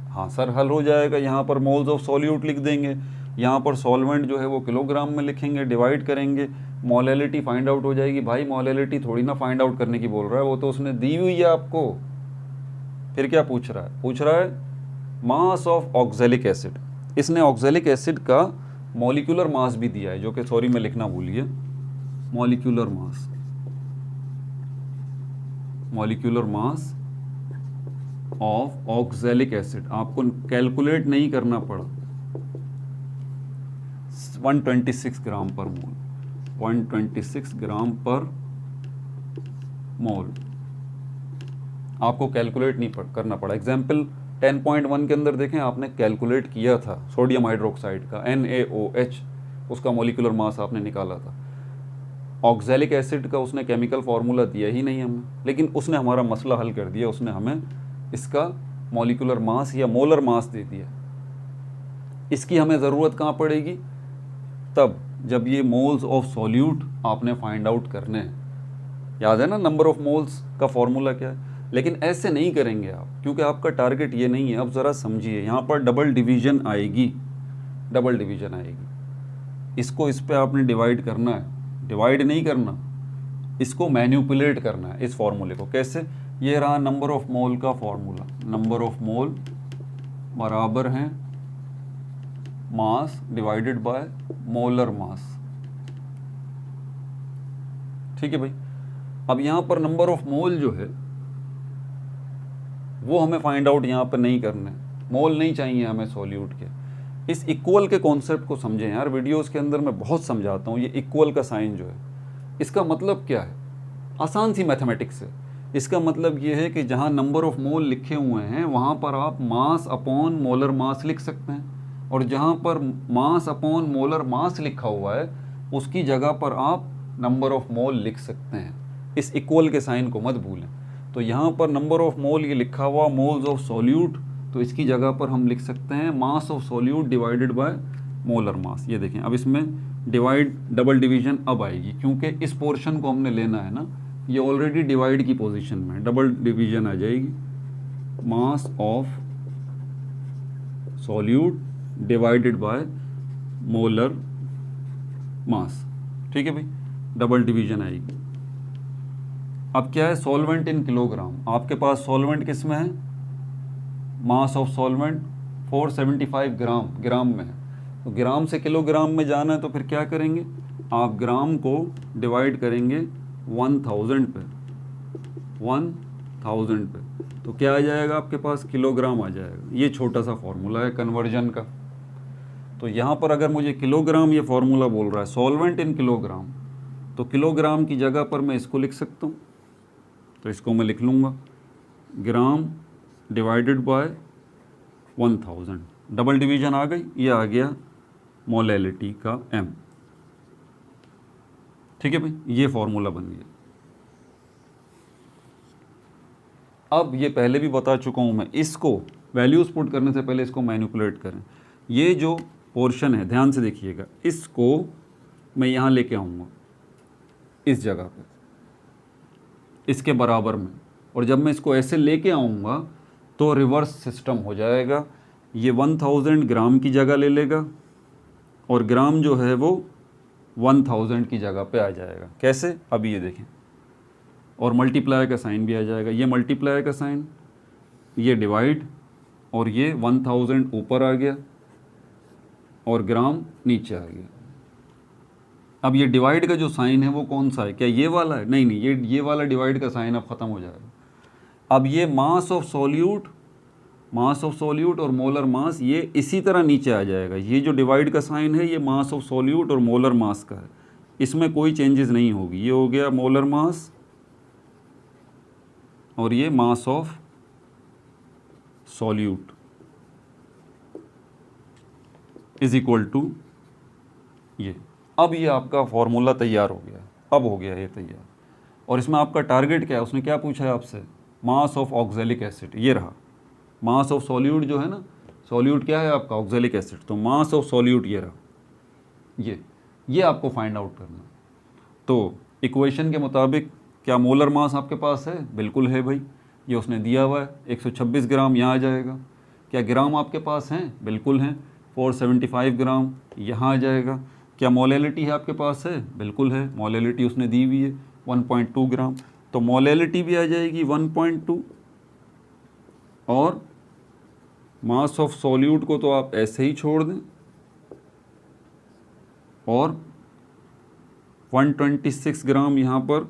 हाँ सर हल हो जाएगा। यहाँ पर मोल्स ऑफ सॉल्यूट लिख देंगे, यहाँ पर सॉल्वेंट जो है वो किलोग्राम में लिखेंगे, डिवाइड करेंगे, मोलैलिटी फाइंड आउट हो जाएगी। भाई मोलैलिटी थोड़ी ना फाइंड आउट करने की बोल रहा है, वो तो उसने दी हुई है आपको। फिर क्या पूछ रहा है? पूछ रहा है मास ऑफ ऑक्सैलिक एसिड। इसने ऑक्सैलिक एसिड का मॉलिक्यूलर मास भी दिया है, जो कि सॉरी मैं लिखना भूल गया, molecular mass, molecular mass of oxalic acid आपको कैलकुलेट नहीं करना पड़ा, 126 ग्राम पर मोल, 126 ग्राम पर मोल आपको कैलकुलेट नहीं करना पड़ा। एग्जाम्पल 10.1 के अंदर देखें, आपने कैलकुलेट किया था सोडियम हाइड्रोक्साइड का NaOH, उसका मॉलिक्यूलर मास आपने निकाला था। ऑक्सैलिक एसिड का उसने केमिकल फार्मूला दिया ही नहीं हमें, लेकिन उसने हमारा मसला हल कर दिया, उसने हमें इसका मॉलिक्यूलर मास या मोलर मास दे दिया। इसकी हमें ज़रूरत कहाँ पड़ेगी? तब जब ये मोल्स ऑफ सॉल्यूट आपने फाइंड आउट करने हैं। याद है ना नंबर ऑफ मोल्स का फॉर्मूला क्या है? लेकिन ऐसे नहीं करेंगे आप, क्योंकि आपका टारगेट ये नहीं है। अब ज़रा समझिए, यहाँ पर डबल डिवीज़न आएगी, डबल डिवीज़न आएगी। इसको इस पे आपने डिवाइड करना है, डिवाइड नहीं करना, इसको मैन्युपुलेट करना है इस फॉर्मूले को। कैसे? ये रहा नंबर ऑफ मोल का फॉर्मूला, नंबर ऑफ मोल बराबर हैं mass divided by molar mass. ठीक है भाई। अब यहाँ पर नंबर ऑफ मोल जो है वो हमें फाइंड आउट यहाँ पर नहीं करना है, मोल नहीं चाहिए हमें सॉल्यूट के। इस इक्वल के कॉन्सेप्ट को समझें यार, वीडियोस के अंदर मैं बहुत समझाता हूँ। ये इक्वल का साइन जो है, इसका मतलब क्या है? आसान सी मैथमेटिक्स है। इसका मतलब ये है कि जहाँ नंबर ऑफ मोल लिखे हुए हैं वहाँ पर आप मास अपॉन मोलर मास लिख सकते हैं, और जहाँ पर मास अपॉन मोलर मास लिखा हुआ है उसकी जगह पर आप नंबर ऑफ मोल लिख सकते हैं। इस इक्वल के साइन को मत भूलें। तो यहाँ पर नंबर ऑफ मोल ये लिखा हुआ मोल्स ऑफ सॉल्यूट, तो इसकी जगह पर हम लिख सकते हैं मास of solute divided by molar mass. ये देखें, अब इसमें डिवाइड डबल डिवीजन अब आएगी, क्योंकि इस पोर्शन को हमने लेना है ना, ये ऑलरेडी डिवाइड की पोजीशन में है, डबल डिवीजन आ जाएगी। मास of solute divided by molar mass. ठीक है भाई, डबल डिवीजन आएगी। अब क्या है, सॉल्वेंट इन किलोग्राम। आपके पास सॉल्वेंट किस में है, मास ऑफ सॉल्वेंट 475 ग्राम, ग्राम में है। तो ग्राम से किलोग्राम में जाना है तो फिर क्या करेंगे, आप ग्राम को डिवाइड करेंगे 1000 पे, 1000 पे, तो क्या आ जाएगा आपके पास, किलोग्राम आ जाएगा। ये छोटा सा फॉर्मूला है कन्वर्जन का। तो यहाँ पर अगर मुझे किलोग्राम ये फॉर्मूला बोल रहा है, सॉल्वेंट इन किलोग्राम, तो किलोग्राम की जगह पर मैं इसको लिख सकता हूँ। तो इसको मैं लिख लूँगा gram divided by 1000, double division आ गई, ये आ गया मोलैलिटी का m। ठीक है भाई, ये फॉर्मूला बन गया। अब ये पहले भी बता चुका हूँ मैं, इसको वैल्यूज़ पुट करने से पहले इसको मैनिपुलेट करें। ये जो पोर्शन है, ध्यान से देखिएगा, इसको मैं यहाँ लेके आऊँगा इस जगह पे, इसके बराबर में, और जब मैं इसको ऐसे लेके आऊँगा तो रिवर्स सिस्टम हो जाएगा। ये 1000 ग्राम की जगह ले लेगा और ग्राम जो है वो 1000 की जगह पे आ जाएगा। कैसे, अभी ये देखें, और मल्टीप्लाई का साइन भी आ जाएगा। ये मल्टीप्लाई का साइन, ये डिवाइड, और ये 1000 ऊपर आ गया और ग्राम नीचे आ गया। अब ये डिवाइड का जो साइन है वो कौन सा है, क्या ये वाला है, नहीं नहीं, ये वाला डिवाइड का साइन अब ख़त्म हो जाएगा। अब ये mass of solute, mass of solute और मोलर मास, ये इसी तरह नीचे आ जाएगा। ये जो डिवाइड का साइन है ये मास ऑफ सॉल्यूट और मोलर मास का है, इसमें कोई चेंजेस नहीं होगी। ये हो गया मोलर मास और ये mass of solute is equal to ये। अब ये आपका फॉर्मूला तैयार हो गया, अब हो गया ये तैयार। और इसमें आपका टारगेट क्या है, उसने क्या पूछा है आपसे, मास ऑफ ऑक्जेलिक एसिड। ये रहा मास ऑफ सॉल्यूट जो है ना, सॉल्यूट क्या है आपका, ऑक्जेलिक एसिड, तो मास ऑफ सॉल्यूट ये रहा, ये आपको फाइंड आउट करना। तो इक्वेशन के मुताबिक क्या मोलर मास आपके पास है, बिल्कुल है भाई, ये उसने दिया हुआ है 126 ग्राम, यहाँ आ जाएगा। क्या ग्राम आपके पास हैं, बिल्कुल हैं, 475 ग्राम यहाँ आ जाएगा। क्या मोलैलिटी है आपके पास है, बिल्कुल है, मोलैलिटी उसने दी हुई है 1.2 ग्राम, तो मोलैलिटी भी आ जाएगी 1.2। और मास ऑफ सॉल्यूट को तो आप ऐसे ही छोड़ दें, और 126 ग्राम यहाँ पर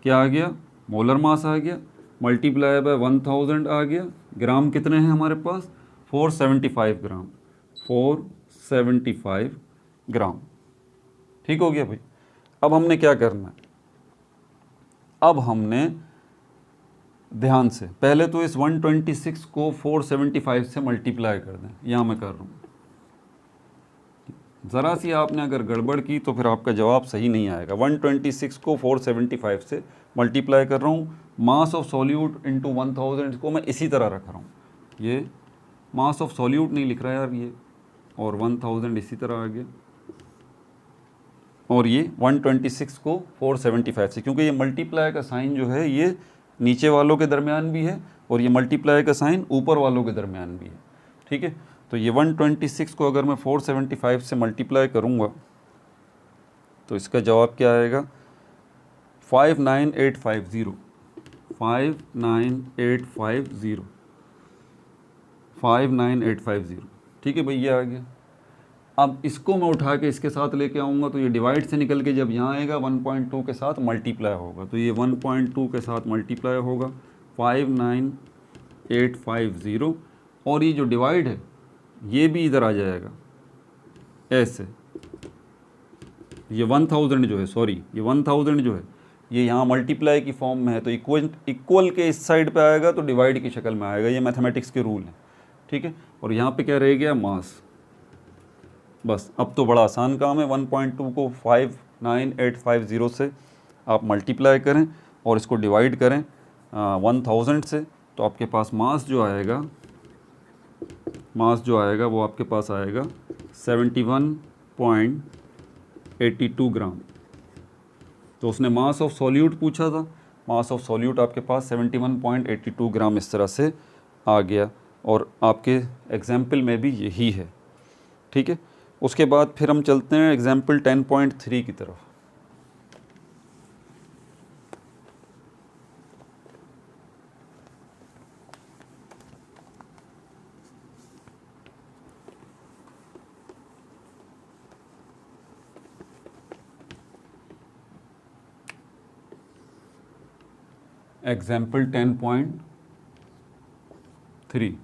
क्या आ गया, मोलर मास आ गया, मल्टीप्लाई बाय 1000 आ गया। ग्राम कितने हैं हमारे पास, 475 ग्राम, 475 ग्राम। ठीक हो गया भाई। अब हमने क्या करना है, अब हमने ध्यान से पहले तो इस 126 को 475 से मल्टीप्लाई कर दें, यहाँ मैं कर रहा हूँ। ज़रा सी आपने अगर गड़बड़ की तो फिर आपका जवाब सही नहीं आएगा। 126 को 475 से मल्टीप्लाई कर रहा हूँ, मास ऑफ सॉल्यूट इंटू 1000 को मैं इसी तरह रख रहा हूँ। ये मास ऑफ सॉल्यूट नहीं लिख रहा यार ये, और 1000 इसी तरह आ गया, और ये 126 को 475 से, क्योंकि ये मल्टीप्लाई का साइन जो है ये नीचे वालों के दरमियान भी है और ये मल्टीप्लाई का साइन ऊपर वालों के दरमियान भी है। ठीक है, तो ये 126 को अगर मैं 475 से मल्टीप्लाई करूँगा तो इसका जवाब क्या आएगा, 59850, 59850, 59850। ठीक है भाई, ये आ गया। अब इसको मैं उठा के इसके साथ लेके आऊँगा तो ये डिवाइड से निकल के जब यहाँ आएगा 1.2 के साथ मल्टीप्लाई होगा, तो ये 1.2 के साथ मल्टीप्लाई होगा 59850, और ये जो डिवाइड है ये भी इधर आ जाएगा ऐसे। ये 1000 जो है, सॉरी ये 1000 जो है ये यहाँ मल्टीप्लाई की फॉर्म में है, तो इक्वल के इस साइड पे आएगा तो डिवाइड की शक्ल में आएगा। ये मैथमेटिक्स के रूल हैं। ठीक है, और यहाँ पे क्या रह गया, मास। बस अब तो बड़ा आसान काम है, 1.2 को 59850 से आप मल्टीप्लाई करें और इसको डिवाइड करें 1000 से, तो आपके पास मास जो आएगा, मास जो आएगा वो आपके पास आएगा 71.82 ग्राम। तो उसने मास ऑफ सॉल्यूट पूछा था, मास ऑफ सॉल्यूट आपके पास 71.82 ग्राम इस तरह से आ गया। और आपके एग्जाम्पल में भी यही है, ठीक है। उसके बाद फिर हम चलते हैं एग्जाम्पल 10.3 की तरफ। एग्जाम्पल 10.3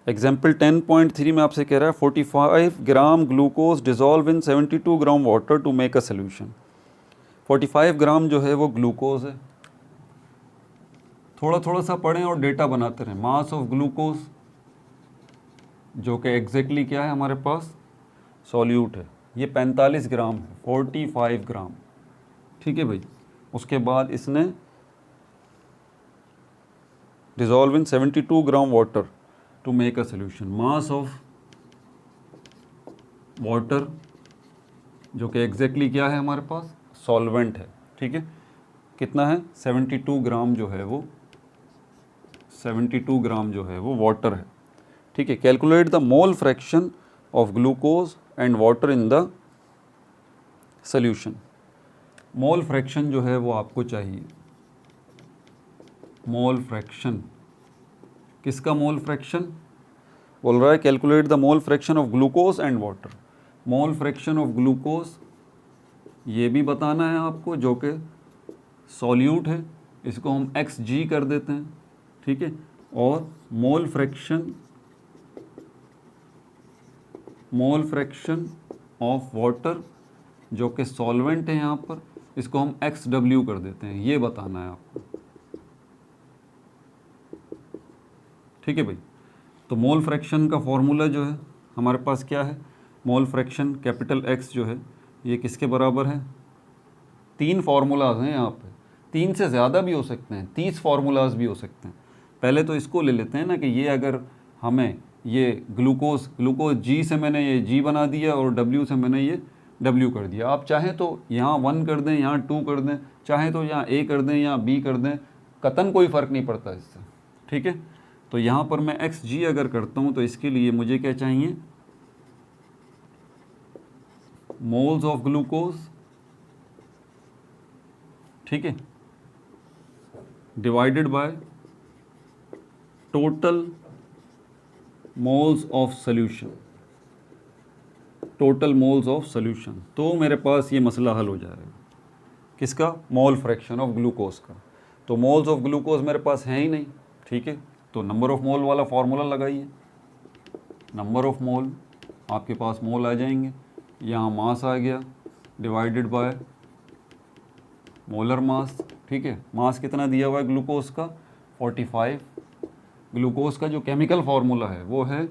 एग्जाम्पल 10.3 में आपसे कह रहा है 45 gram glucose dissolve in 72 gram water to make a solution. 45 gram जो है वो ग्लूकोज है। थोड़ा थोड़ा सा पढ़ें और डेटा बनाते रहें। मास ऑफ ग्लूकोज जो कि एग्जैक्टली क्या है हमारे पास, सॉल्यूट है, ये 45 ग्राम है, 45 ग्राम, ठीक है भाई। उसके बाद इसने dissolve in 72 gram water to make a solution. Mass of water जो कि एग्जैक्टली क्या है हमारे पास, सॉल्वेंट है, ठीक है। कितना है, 72 ग्राम जो है वो 72 ग्राम जो है वो वाटर है, ठीक है। Calculate the mole fraction of glucose and water in the solution. Mole fraction जो है वो आपको चाहिए। मोल फ्रैक्शन किसका, मोल फ्रैक्शन बोल रहा है calculate the mole fraction of glucose and water. Mole fraction of glucose ये भी बताना है आपको, जो कि सॉल्यूट है, इसको हम XG कर देते हैं, ठीक है। और मोल फ्रैक्शन ऑफ वाटर जो कि सॉल्वेंट है यहाँ पर, इसको हम XW कर देते हैं, ये बताना है आपको, ठीक है भाई। तो मोल फ्रैक्शन का फॉर्मूला जो है हमारे पास क्या है, मोल फ्रैक्शन कैपिटल X जो है ये किसके बराबर है, 3 फार्मूलाज हैं यहाँ पे, 3 से ज़्यादा भी हो सकते हैं, 30 फार्मूलाज भी हो सकते हैं। पहले तो इसको ले लेते हैं ना कि ये अगर हमें ये ग्लूकोज G से मैंने ये G बना दिया और W से मैंने ये W कर दिया। आप चाहें तो यहाँ 1 कर दें, यहाँ 2 कर दें, चाहें तो यहाँ A कर दें, यहाँ B कर दें, कतन कोई फ़र्क नहीं पड़ता इससे, ठीक है। तो यहाँ पर मैं XG अगर करता हूँ तो इसके लिए मुझे क्या चाहिए, मोल्स ऑफ ग्लूकोज, ठीक है, divided by total moles of solution, total moles of solution. तो मेरे पास ये मसला हल हो जाएगा, किसका, मोल फ्रैक्शन ऑफ ग्लूकोज का। तो मोल्स ऑफ ग्लूकोज मेरे पास है ही नहीं, ठीक है। तो नंबर ऑफ मोल वाला फार्मूला लगाइए, नंबर ऑफ मोल, आपके पास मोल आ जाएंगे, यहाँ मास आ गया डिवाइडेड बाय मोलर मास, ठीक है। मास कितना दिया हुआ है ग्लूकोज का, 45। ग्लूकोज का जो केमिकल फार्मूला है वो है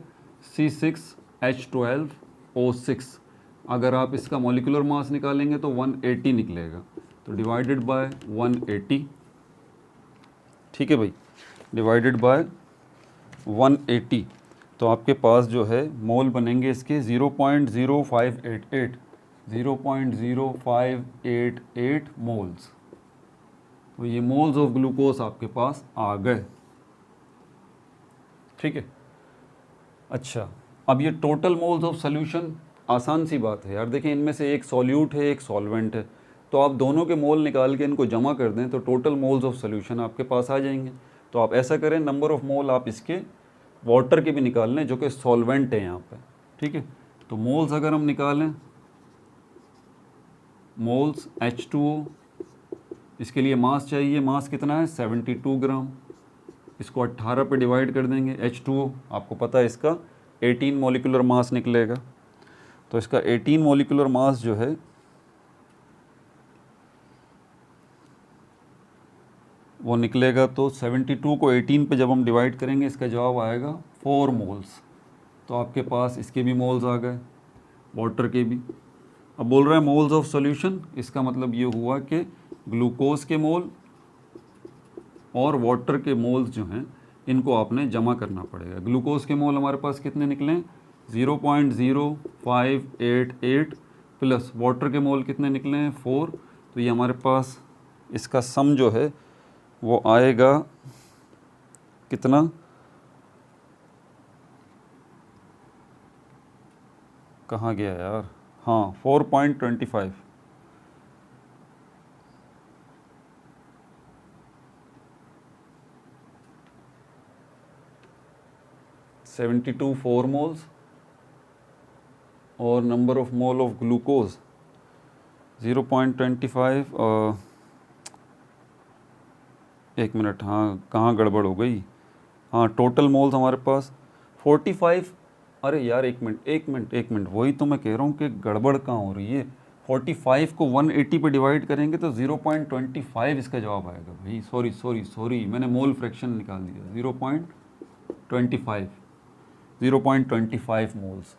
C6H12O6। अगर आप इसका मॉलिक्यूलर मास निकालेंगे तो 180 निकलेगा, तो डिवाइडेड बाय 180, ठीक है भाई, डिवाइडेड बाय 180। तो आपके पास जो है मोल बनेंगे इसके 0.0588 0.0588 मोल्स। तो ये मोल्स ऑफ ग्लूकोज आपके पास आ गए, ठीक है। अच्छा, अब ये टोटल मोल्स ऑफ सोल्यूशन, आसान सी बात है यार। देखें, इनमें से एक सॉल्यूट है, एक सॉल्वेंट है, तो आप दोनों के मोल निकाल के इनको जमा कर दें तो टोटल मोल्स ऑफ सोल्यूशन आपके पास आ जाएंगे। तो आप ऐसा करें, नंबर ऑफ मोल आप इसके वाटर के भी निकाल लें जो कि सॉल्वेंट है यहाँ पे, ठीक है। तो मोल्स अगर हम निकालें, मोल्स H2O, इसके लिए मास चाहिए, मास कितना है 72 ग्राम, इसको 18 पे डिवाइड कर देंगे। H2O आपको पता है इसका 18 मॉलिक्यूलर मास निकलेगा, तो इसका 18 मॉलिक्यूलर मास जो है वो निकलेगा। तो 72 को 18 पे जब हम डिवाइड करेंगे इसका जवाब आएगा 4 मोल्स। तो आपके पास इसके भी मोल्स आ गए, वाटर के भी। अब बोल रहा है मोल्स ऑफ सॉल्यूशन, इसका मतलब ये हुआ कि ग्लूकोज के मोल और वाटर के मोल्स जो हैं इनको आपने जमा करना पड़ेगा। ग्लूकोज के मोल हमारे पास कितने निकले, 0.0588 प्लस वाटर के मोल कितने निकले हैं 4। तो ये हमारे पास इसका सम जो है वो आएगा कितना, कहाँ गया यार, हाँ 4.25, 72 4 मोल्स और number of mole of glucose 0.25। एक मिनट, हाँ कहाँ गड़बड़ हो गई, हाँ टोटल मोल्स हमारे पास 45। अरे यार एक मिनट एक मिनट एक मिनट, वही तो मैं कह रहा हूँ कि गड़बड़ कहाँ हो रही है। 45 को 180 पे डिवाइड करेंगे तो 0.25 इसका जवाब आएगा भाई। सॉरी सॉरी सॉरी, मैंने मोल फ्रैक्शन निकाल दिया। 0.25, 0.25 मोल्स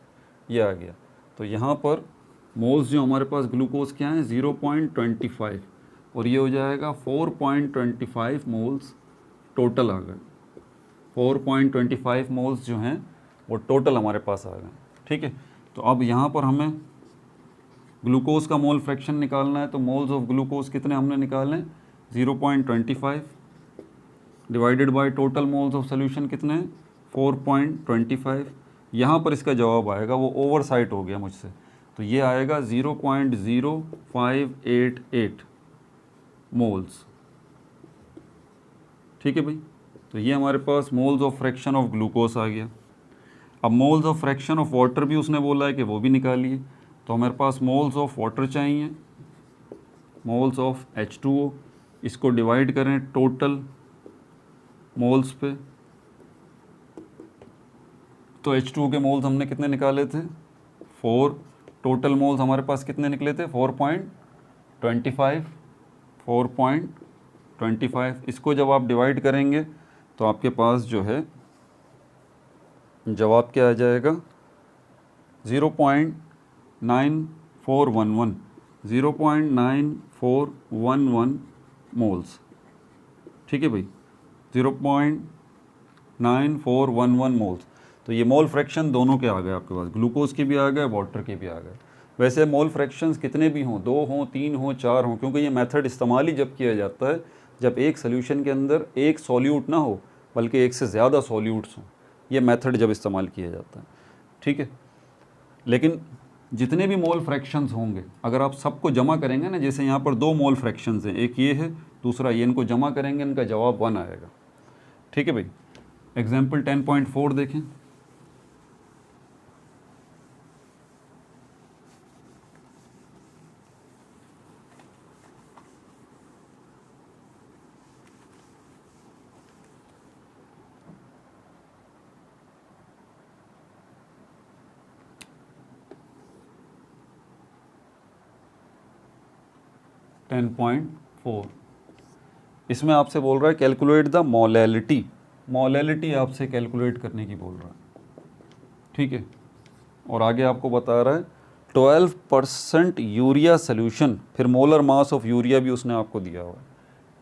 ये आ गया। तो यहाँ पर मोल्स जो हमारे पास ग्लूकोज क्या हैं 0.25, और ये हो जाएगा 4.25 मोल्स टोटल आ गए। 4.25 मोल्स जो हैं वो टोटल हमारे पास आ गए। ठीक है, तो अब यहाँ पर हमें ग्लूकोज का मोल फ्रैक्शन निकालना है। तो मोल्स ऑफ ग्लूकोज कितने हमने निकाले हैं 0.25 divided by total moles of solution कितने हैं 4.25। यहाँ पर इसका जवाब आएगा, वो ओवर साइट हो गया मुझसे, तो ये आएगा 0.0588 मोल्स। ठीक है भाई, तो ये हमारे पास moles of fraction of glucose आ गया। अब moles of fraction of water भी उसने बोला है कि वो भी निकालिए। तो हमारे पास मोल्स ऑफ वाटर चाहिए, मोल्स ऑफ H2O, इसको डिवाइड करें टोटल मोल्स पे। तो H2O के मोल्स हमने कितने निकाले थे 4, टोटल मोल्स हमारे पास कितने निकले थे 4.25, 4.25। इसको जब आप डिवाइड करेंगे तो आपके पास जो है जवाब क्या आ जाएगा 0.9411, 0.9411 मोल्स। ठीक है भाई, 0.9411 मोल्स। तो ये मोल फ्रैक्शन दोनों के आ गए आपके पास, ग्लूकोज के भी आ गए, वाटर के भी आ गए। वैसे मोल फ्रैक्शंस कितने भी हों, 2 हों, 3 हों, 4 हों, क्योंकि ये मेथड इस्तेमाल ही जब किया जाता है जब एक सोल्यूशन के अंदर एक सॉल्यूट ना हो बल्कि एक से ज़्यादा सॉल्यूट्स हों, ये मेथड जब इस्तेमाल किया जाता है। ठीक है, लेकिन जितने भी मोल फ्रैक्शंस होंगे अगर आप सबको जमा करेंगे ना, जैसे यहाँ पर 2 मोल फ्रैक्शंस हैं, एक ये है दूसरा ये, इनको जमा करेंगे इनका जवाब 1 आएगा। ठीक है भाई, एग्जाम्पल 10.4 देखें। इसमें आपसे बोल रहा है कैलकुलेट द मोलैलिटी, मोलैलिटी आपसे कैलकुलेट करने की बोल रहा है। ठीक है, और आगे आपको बता रहा है 12% यूरिया सोल्यूशन, फिर मोलर मास ऑफ यूरिया भी उसने आपको दिया हुआ है।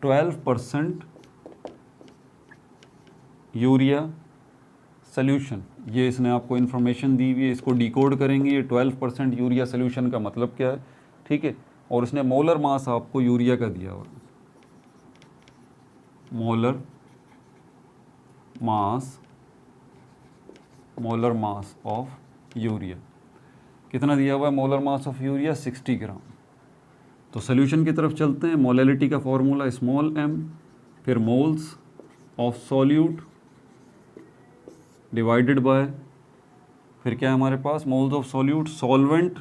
12% यूरिया सोल्यूशन, ये इसने आपको इन्फॉर्मेशन दी हुई है, इसको डिकोड करेंगे ये 12% यूरिया सोल्यूशन का मतलब क्या है। ठीक है, और उसने मोलर मास आपको यूरिया का दिया हुआ है, मोलर मास ऑफ यूरिया कितना दिया हुआ है, molar mass of urea 60 gram. तो सोल्यूशन की तरफ चलते हैं। मोलैलिटी का फॉर्मूला स्मॉल m, फिर moles of solute divided by, फिर क्या है हमारे पास moles of solute, solvent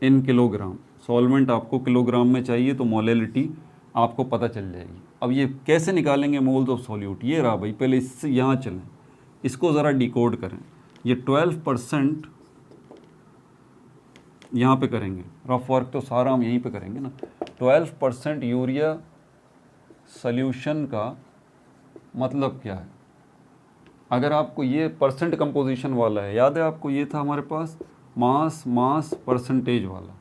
in kilogram. Solvent आपको किलोग्राम में चाहिए तो मोलैलिटी आपको पता चल जाएगी। अब ये कैसे निकालेंगे मोल्स ऑफ सॉल्यूट, ये रहा भाई, पहले इससे यहाँ चलें, इसको ज़रा डिकोड करें। ये 12% यहाँ पे करेंगे, रफ वर्क तो सारा हम यहीं पे करेंगे ना। 12% यूरिया सोल्यूशन का मतलब क्या है, अगर आपको ये परसेंट कंपोजिशन वाला है, याद है आपको ये था हमारे पास मास परसेंटेज वाला,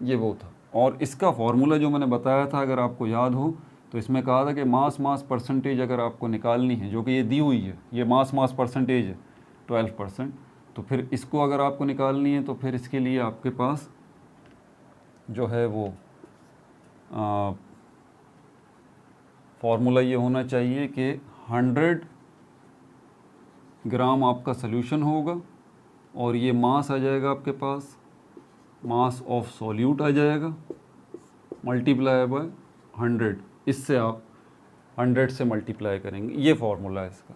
ये वो था। और इसका फॉर्मूला जो मैंने बताया था अगर आपको याद हो तो इसमें कहा था कि मास परसेंटेज अगर आपको निकालनी है, जो कि ये दी हुई है, ये मास परसेंटेज है 12%, तो फिर इसको अगर आपको निकालनी है तो फिर इसके लिए आपके पास जो है वो फॉर्मूला ये होना चाहिए कि 100 ग्राम आपका सोल्यूशन होगा और ये मास आ जाएगा आपके पास, मास ऑफ सॉल्यूट आ जाएगा मल्टीप्लाई बाय 100। इससे आप 100 से मल्टीप्लाई करेंगे, ये फॉर्मूला है इसका।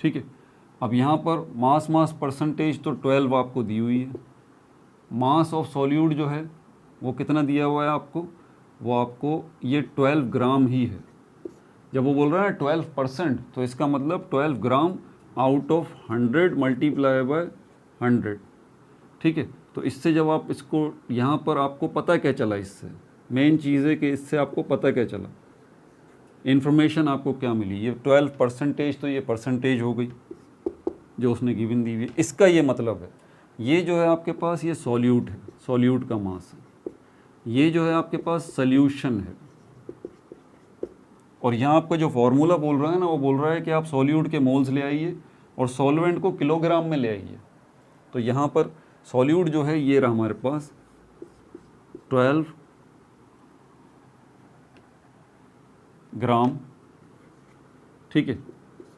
ठीक है, अब यहाँ पर मास परसेंटेज तो 12 आपको दी हुई है। मास ऑफ सॉल्यूट जो है वो कितना दिया हुआ है आपको, वो आपको ये 12 ग्राम ही है। जब वो बोल रहा है 12%, तो इसका मतलब 12 ग्राम आउट ऑफ 100 मल्टीप्लाई बाय 100। ठीक है, तो इससे जब आप इसको यहाँ पर आपको पता क्या चला, इससे मेन चीज़ है कि इससे आपको पता क्या चला, इन्फॉर्मेशन आपको क्या मिली। ये 12%, तो ये परसेंटेज हो गई जो उसने गिवन दी हुई। इसका ये मतलब है, ये जो है आपके पास ये सॉल्यूट है, सॉल्यूट का मास है। ये जो है आपके पास सॉल्यूशन है। और यहाँ आपका जो फॉर्मूला बोल रहा है ना, वो बोल रहा है कि आप सॉल्यूट के मोल्स ले आइए और सॉल्वेंट को किलोग्राम में ले आइए। तो यहाँ पर सॉल्यूट जो है ये रहा हमारे पास 12 ग्राम। ठीक है,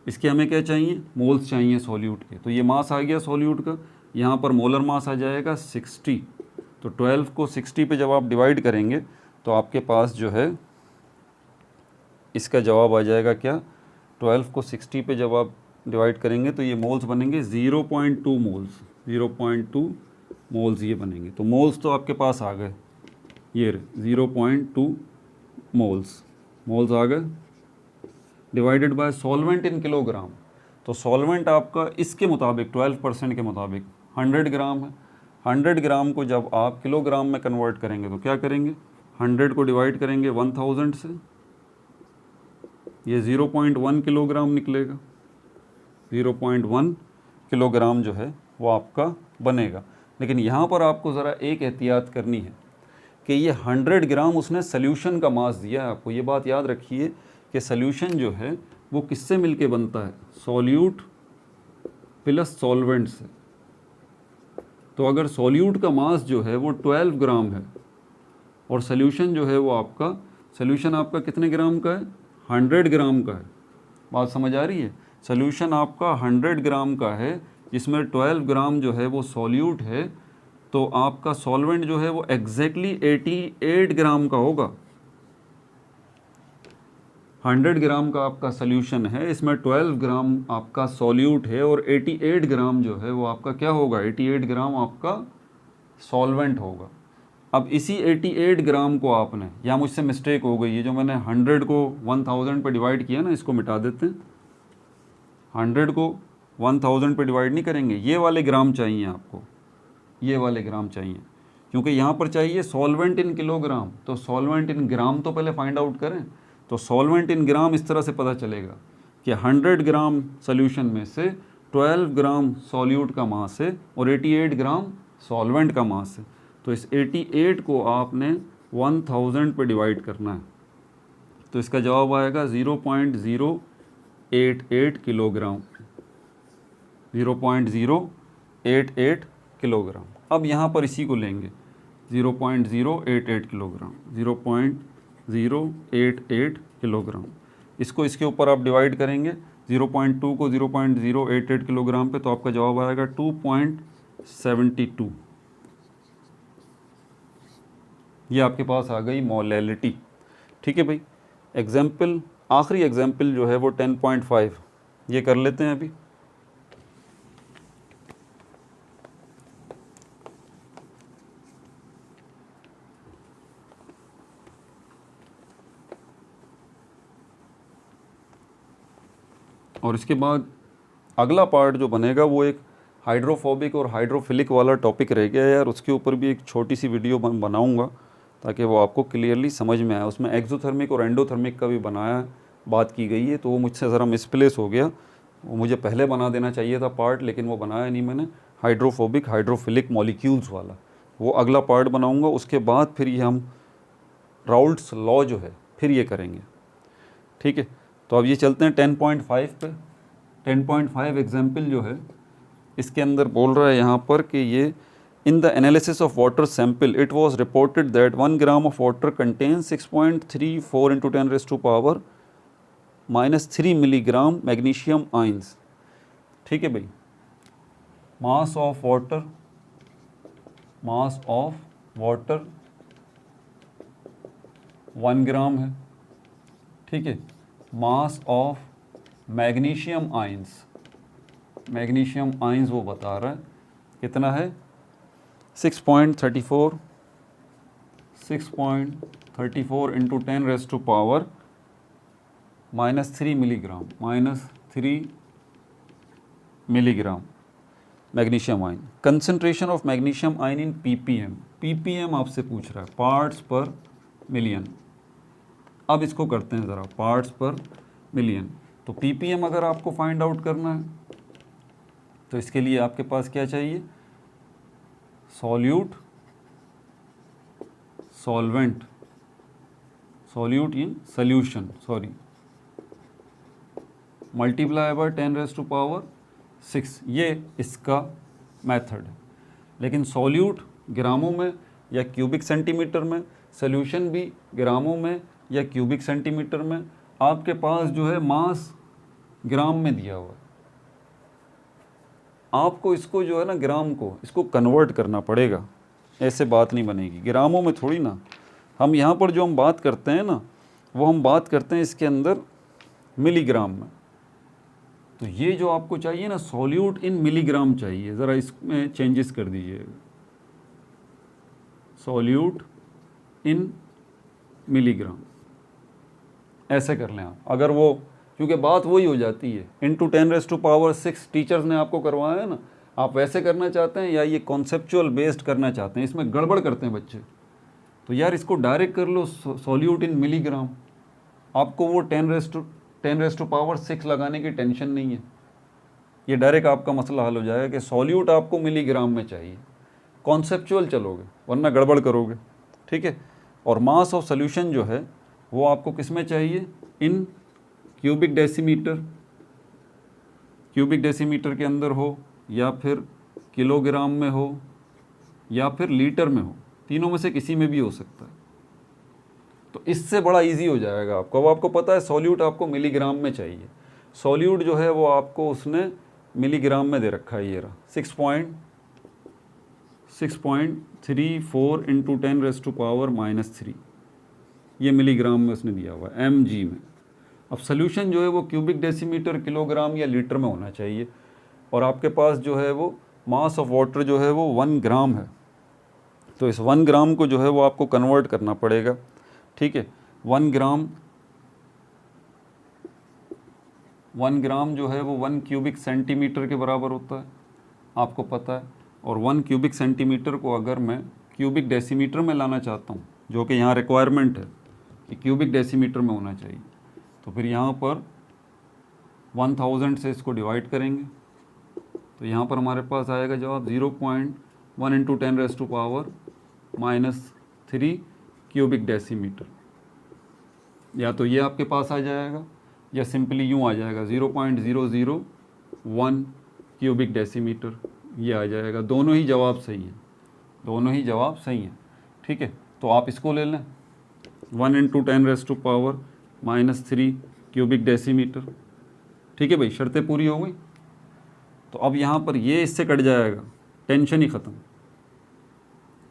इसके हमें क्या चाहिए, मोल्स चाहिए सॉल्यूट के। तो ये मास आ गया सॉल्यूट का, यहाँ पर मोलर मास आ जाएगा 60। तो 12 को 60 पे जब आप डिवाइड करेंगे तो आपके पास जो है इसका जवाब आ जाएगा क्या, 12 को 60 पे जब आप डिवाइड करेंगे तो ये मोल्स बनेंगे 0.2 मोल्स, 0.2 मोल्स ये बनेंगे। तो मोल्स तो आपके पास आ गए, ये 0.2 मोल्स, मोल्स आ गए। Divided by solvent in kilogram, तो सॉल्वेंट आपका इसके मुताबिक 12% के मुताबिक 100 ग्राम है। 100 ग्राम को जब आप किलोग्राम में कन्वर्ट करेंगे तो क्या करेंगे, 100 को डिवाइड करेंगे 1000 से, ये 0.1 किलोग्राम निकलेगा। 0.1 किलोग्राम जो है वो आपका बनेगा। लेकिन यहाँ पर आपको ज़रा एक एहतियात करनी है कि ये 100 ग्राम उसने सल्यूशन का मास दिया है आपको। ये बात याद रखिए कि सल्यूशन जो है वो किससे मिलके बनता है, सॉल्यूट प्लस सॉल्वेंट से। तो अगर सॉल्यूट का मास जो है वो 12 ग्राम है और सल्यूशन जो है वो आपका, सल्यूशन आपका कितने ग्राम का है, 100 ग्राम का है। बात समझ आ रही है, सल्यूशन आपका 100 ग्राम का है जिसमें 12 ग्राम जो है वो सॉल्यूट है। तो आपका सॉल्वेंट जो है वो एग्जैक्टली 88 ग्राम का होगा। 100 ग्राम का आपका सॉल्यूशन है, इसमें 12 ग्राम आपका सॉल्यूट है और 88 ग्राम जो है वो आपका क्या होगा, 88 ग्राम आपका सॉल्वेंट होगा। अब इसी 88 ग्राम को आपने, या मुझसे मिस्टेक हो गई, ये जो मैंने 100 को 1000 पे डिवाइड किया ना, इसको मिटा देते हैं। 100 को 1000 पे डिवाइड नहीं करेंगे, ये वाले ग्राम चाहिए आपको, ये वाले ग्राम चाहिए, क्योंकि यहाँ पर चाहिए सॉल्वेंट इन किलोग्राम। तो सॉल्वेंट इन ग्राम तो पहले फाइंड आउट करें। तो सॉल्वेंट इन ग्राम इस तरह से पता चलेगा कि 100 ग्राम सोल्यूशन में से 12 ग्राम सॉल्यूट का मास है और 88 ग्राम सॉल्वेंट का मास है। तो इस 88 को आपने 1000 पे डिवाइड करना है, तो इसका जवाब आएगा 0.088 किलोग्राम, 0.088 किलोग्राम। अब यहाँ पर इसी को लेंगे 0.088 किलोग्राम, 0.088 किलोग्राम। इसको इसके ऊपर आप डिवाइड करेंगे 0.2 को 0.088 किलोग्राम पे, तो आपका जवाब आएगा 2.72। ये आपके पास आ गई मोलैलिटी। ठीक है भाई, एग्जाम्पल, आखिरी एग्जाम्पल जो है वो 10.5 ये कर लेते हैं अभी। और इसके बाद अगला पार्ट जो बनेगा वो एक हाइड्रोफोबिक और हाइड्रोफिलिक वाला टॉपिक रह गया यार। उसके ऊपर भी एक छोटी सी वीडियो बनाऊंगा ताकि वो आपको क्लियरली समझ में आए। उसमें एक्सोथर्मिक और एंडोथर्मिक का भी बनाया, बात की गई है, तो वो मुझसे ज़रा मिसप्लेस हो गया। वो मुझे पहले बना देना चाहिए था पार्ट, लेकिन वो बनाया नहीं मैंने। हाइड्रोफोबिक हाइड्रोफिलिक मॉलिक्यूल्स वाला वो अगला पार्ट बनाऊँगा। उसके बाद फिर ये हम राउल्ट्स लॉ जो है फिर ये करेंगे। ठीक है, तो अब ये चलते हैं 10.5 पे। 10.5 एग्जाम्पल जो है इसके अंदर बोल रहा है यहाँ पर कि ये in the analysis of water sample it was reported that 1 gram of water contains 6.34 × 10⁻³ -3 milligram magnesium ions. ठीक है भाई, मास ऑफ वाटर 1 ग्राम है, ठीक है। मास ऑफ मैग्नीशियम आइंस वो बता रहा है कितना है, 6.34 into 10⁻³ -3 milligram magnesium ion. Concentration of magnesium ion in PPM आपसे पूछ रहा है, पार्ट्स पर मिलियन। अब इसको करते हैं ज़रा, पार्ट्स पर मिलियन। तो पीपीएम अगर आपको फाइंड आउट करना है तो इसके लिए आपके पास क्या चाहिए, solute in solution multiply by 10⁻⁶, ये इसका मेथड है। लेकिन सॉल्यूट ग्रामों में या क्यूबिक सेंटीमीटर में, सॉल्यूशन भी ग्रामों में या क्यूबिक सेंटीमीटर में, आपके पास जो है मास ग्राम में दिया हुआ है। आपको इसको जो है ना ग्राम को, इसको कन्वर्ट करना पड़ेगा, ऐसे बात नहीं बनेगी। ग्रामों में थोड़ी ना, हम यहाँ पर जो हम बात करते हैं ना, वो हम बात करते हैं इसके अंदर मिलीग्राम में। तो ये जो आपको चाहिए ना सॉल्यूट इन मिलीग्राम चाहिए, ज़रा इसमें चेंजेस कर दीजिएगा, सॉल्यूट इन मिलीग्राम, ऐसे कर लें आप। अगर वो, क्योंकि बात वही हो जाती है, इंटू 10⁻⁶ टीचर्स ने आपको करवाया है ना, आप वैसे करना चाहते हैं या ये कॉन्सेप्चुअल बेस्ड करना चाहते हैं, इसमें गड़बड़ करते हैं बच्चे। तो यार इसको डायरेक्ट कर लो, सॉल्यूट इन मिलीग्राम, आपको वो 10⁻⁶ लगाने की टेंशन नहीं है। ये डायरेक्ट आपका मसला हल हो जाएगा कि सॉल्यूट आपको मिलीग्राम में चाहिए। कॉन्सेप्चुअल चलोगे वरना गड़बड़ करोगे, ठीक है। और मास ऑफ सॉल्यूशन जो है वो आपको किस में चाहिए, इन क्यूबिक डेसीमीटर के अंदर हो, या फिर किलोग्राम में हो, या फिर लीटर में हो, तीनों में से किसी में भी हो सकता है। तो इससे बड़ा इजी हो जाएगा आपको। अब आपको पता है सॉल्यूट आपको मिलीग्राम में चाहिए, सॉल्यूट जो है वो आपको उसने मिलीग्राम में दे रखा है, ये रहा 6.34 इंटू 10⁻⁻3, ये मिलीग्राम में उसने दिया हुआ है, mg में। अब सोल्यूशन जो है वो क्यूबिक डेसीमीटर, किलोग्राम या लीटर में होना चाहिए। और आपके पास जो है वो मास ऑफ वाटर जो है वो 1 ग्राम है, तो इस 1 ग्राम को जो है वो आपको कन्वर्ट करना पड़ेगा, ठीक है। 1 ग्राम जो है वो 1 क्यूबिक सेंटीमीटर के बराबर होता है, आपको पता है। और 1 क्यूबिक सेंटीमीटर को अगर मैं क्यूबिक डेसीमीटर में लाना चाहता हूँ, जो कि यहाँ रिक्वायरमेंट है कि क्यूबिक डेसीमीटर में होना चाहिए, तो फिर यहाँ पर 1000 से इसको डिवाइड करेंगे, तो यहाँ पर हमारे पास आएगा जवाब 0.1 इंटू 10⁻⁻³ क्यूबिक डेसीमीटर। या तो ये आपके पास आ जाएगा या सिंपली यूँ आ जाएगा 0.001 क्यूबिक डेसीमीटर, ये आ जाएगा। दोनों ही जवाब सही हैं, ठीक है। तो आप इसको ले लें 1 इंटू 10⁻³ क्यूबिक डेसीमीटर, ठीक है भाई, शर्तें पूरी हो गई। तो अब यहाँ पर ये इससे कट जाएगा, टेंशन ही ख़त्म।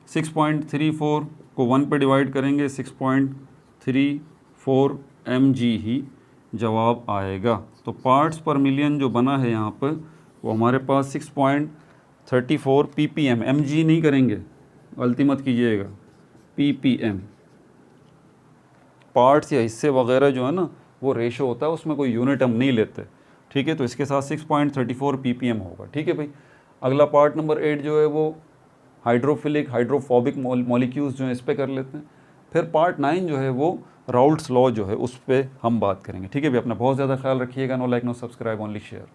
6.34 को 1 पे डिवाइड करेंगे, 6.34 mg ही जवाब आएगा। तो पार्ट्स पर मिलियन जो बना है यहाँ पर वो हमारे पास 6.34 ppm, mg नहीं करेंगे, गलती मत कीजिएगा, ppm। पार्ट्स या हिस्से वगैरह जो है ना वो रेशो होता है, उसमें कोई यूनिट हम नहीं लेते, ठीक है। तो इसके साथ 6.34 ppm होगा, ठीक है भाई। अगला पार्ट नंबर 8 जो है वो हाइड्रोफिलिक हाइड्रोफोबिक मॉलिक्यूल्स जो है इस पे कर लेते हैं। फिर पार्ट 9 जो है वो राउल्ट्स लॉ जो है उस पर हम बात करेंगे, ठीक है भाई। अपना बहुत ज़्यादा ख्याल रखिएगा। No like no subscribe, only share.